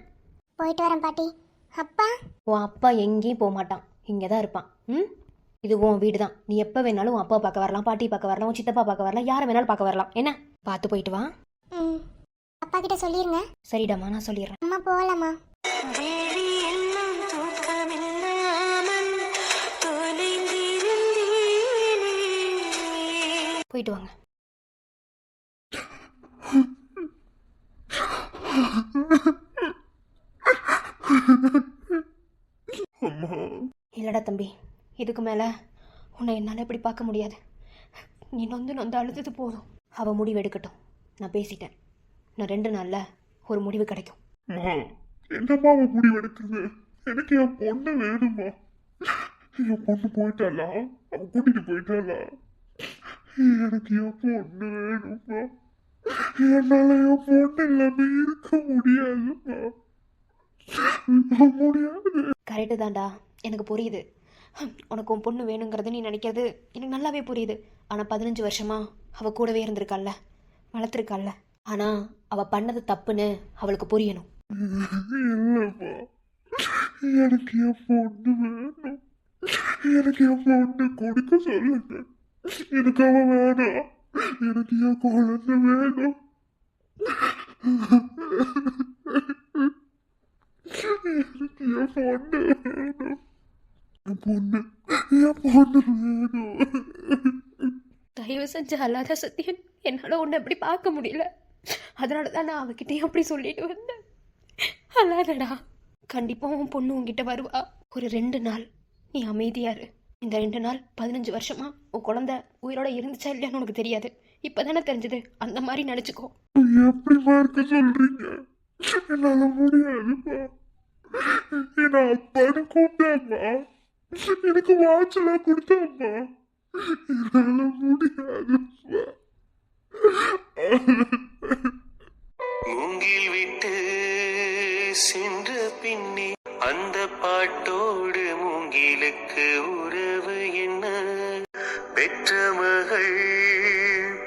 போயிட்டு வரேன் பாட்டி. அப்பா? உன் அப்பா எங்கேயும் போக மாட்டான், இங்கே தான் இருப்பான். இது உன் வீடு தான். நீ எப்போ வேணாலும் உன் அப்பா பார்க்க வரலாம், பாட்டி பார்க்க வரலாம், உன் சித்தப்பா பார்க்க வரலாம், யாரை வேணாலும் பார்க்க வரலாம். என்ன? பார்த்து போயிட்டு வா. அப்பா கிட்ட சொல்லிருங்க. சரிடாம்மா, நான் சொல்லிடுறேன். அம்மா போகலாமா? போயிட்டு வாங்க. இல்லடா தம்பி, இதுக்கு மேல உன்னை என்னால இப்படி பார்க்க முடியாது. நீ நொந்து அழுதது போதும். அவ முடிவு எடுக்கட்டும், நான் பேசிட்டேன். நான் 2 நாள்ல ஒரு முடிவு கிடைக்கும். என்னம்மா அவன் முடிவு எடுக்குது? எனக்கு என் பொண்ணு வேணுமா? என் பொண்ணு போயிட்டாளா? அவன் கூட்டிட்டு போயிட்டாளா? எனக்கு என் பொண்ணு வேணுமா? என்னால என் பொண்ணு இல்லாம இருக்க முடியாதுமா, முடியாது. கரெக்டு தான்டா, எனக்கு புரியுது. உனக்கு உன் பொண்ணு வேணுங்கிறது நீ நினைக்கிறது எனக்கு நல்லாவே புரியுது. ஆனால் 15 வருஷமா அவ கூடவே இருந்திருக்காள்ல, வளர்த்துருக்காள்ல. ஆனால் அவ பண்ணது தப்புன்னு அவளுக்கு புரியணும். இல்லைம்மா, எனக்கு என் பொண்ணு வேணும். எனக்கு என் பொண்ணு கொடுக்க சொல்லுங்க. எனக்கு அவ வேணாம், எனக்கு என் குழந்தை வேணும். எனக்கு என் பொண்ணு வேணும். என் பொண்ணு வேணும். தயவு செஞ்சு அல்லாத சத்தியன், என்னால் உன்னை அப்படி பார்க்க முடியல. அதனால தான் நான் அவகிட்டையும் அப்படி சொல்லிட்டு வந்தேன். அல்லாதடா, கண்டிப்பாக உன் பொண்ணு உங்ககிட்ட வருவா. ஒரு 2 நாள் நீ அமைதியாரு. இந்த 2 நாள் 15 வருஷமா உன் குழந்தை உயிரோட இருந்துச்சா இல்லையான்னு உனக்கு தெரியாது, இப்பதானே தெரிஞ்சது. அந்த மாதிரி நினைச்சுக்கோ. எப்படி பார்க்க சொல்றீங்க? என்னால முடியாதுப்பா. என்ன அப்பான்னு கூப்பிட்டாம்மா, எனக்கு வாட்செல்லாம் கொடுத்தாம்மா. என்னால முடியாதுப்பா. மூங்கில் விட்டு சென்ற பின்னே அந்த பாட்டோடு மூங்கிலுக்கு உறவு என்ன? பெற்ற மகள்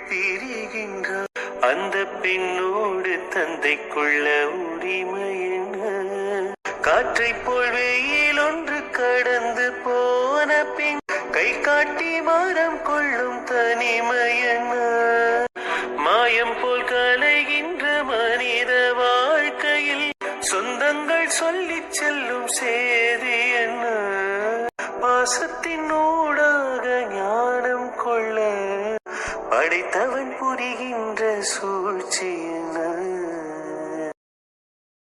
பிரிகின்றார், அந்த பெண்ணோடு தந்தைக்குள்ள உரிமை என்ன? காற்றை போல் வெயில் ஒன்று கடந்து போன பின் கை காட்டி மரம் கொள்ளும் தனிமையன மாயம் போல் கலைகின்ற மனித வாழ்க்கையில் சொந்தங்கள் சொல்லிச் செல்லும் சேதி என்ன பாசத்தின் ஊடாக ஞானம் கொள்ள படைத்தவன் புரிகின்ற சூழ்ச்சி என்ன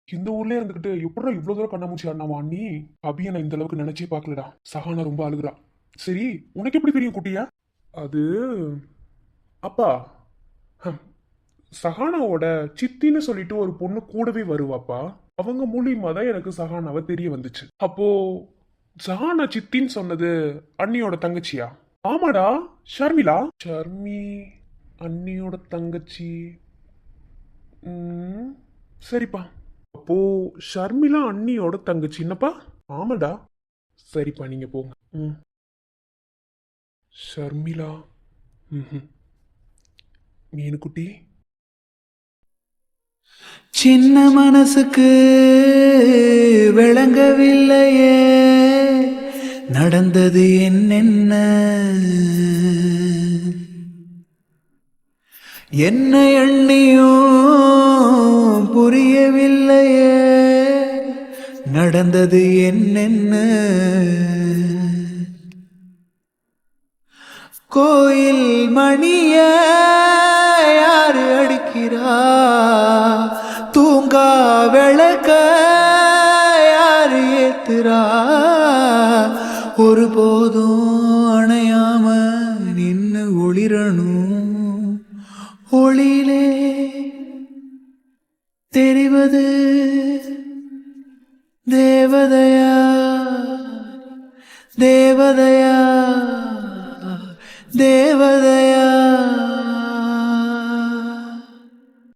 இந்த ஊர்ல இருந்துகிட்டு எப்படா இவ்வளவு தூரம் கண்ணாமூச்சி ஆடினாவா நீ அபிய நான் இந்த அளவுக்கு நினைச்சே பாக்கலடா. சஹானா ரொம்ப அழுகுறா. சரி உனக்கு எப்படி தெரியும் குட்டியா? அது அப்பா சஹானாவோட சித்தின்னு சொல்லிட்டு ஒரு பொண்ணு கூடவே வருவாப்பா. அவங்க மூலியமா தான் எனக்கு சஹானாவை தெரிய வந்துச்சு. அப்போ சஹானா சித்தின்னு சொன்னது அண்ணியோட தங்கச்சியா? ஆமாடா, ஷர்மிளா. ஷர்மி அண்ணியோட தங்கச்சி. சரிப்பா, அப்போ ஷர்மிளா அண்ணியோட தங்கச்சி என்னப்பா? ஆமாடா. சரிப்பா, நீங்க போங்க. ஷர்மிளா. மீனுக்குட்டி. சின்ன மனசுக்கு விளங்கவில்லையே நடந்தது என்னென்ன என்ன எண்ணியோ புரியவில்லையே நடந்தது என்னென்ன கோயில் மணிய யாரு அடிக்கிறா தூங்கா விளக்க யாரு ஏத்துறா ஒருபோதும் அணையாம நின்னு ஒளிரணும் ஒளியிலே தெரிவது தேவதையா தேவதையா தேவதையா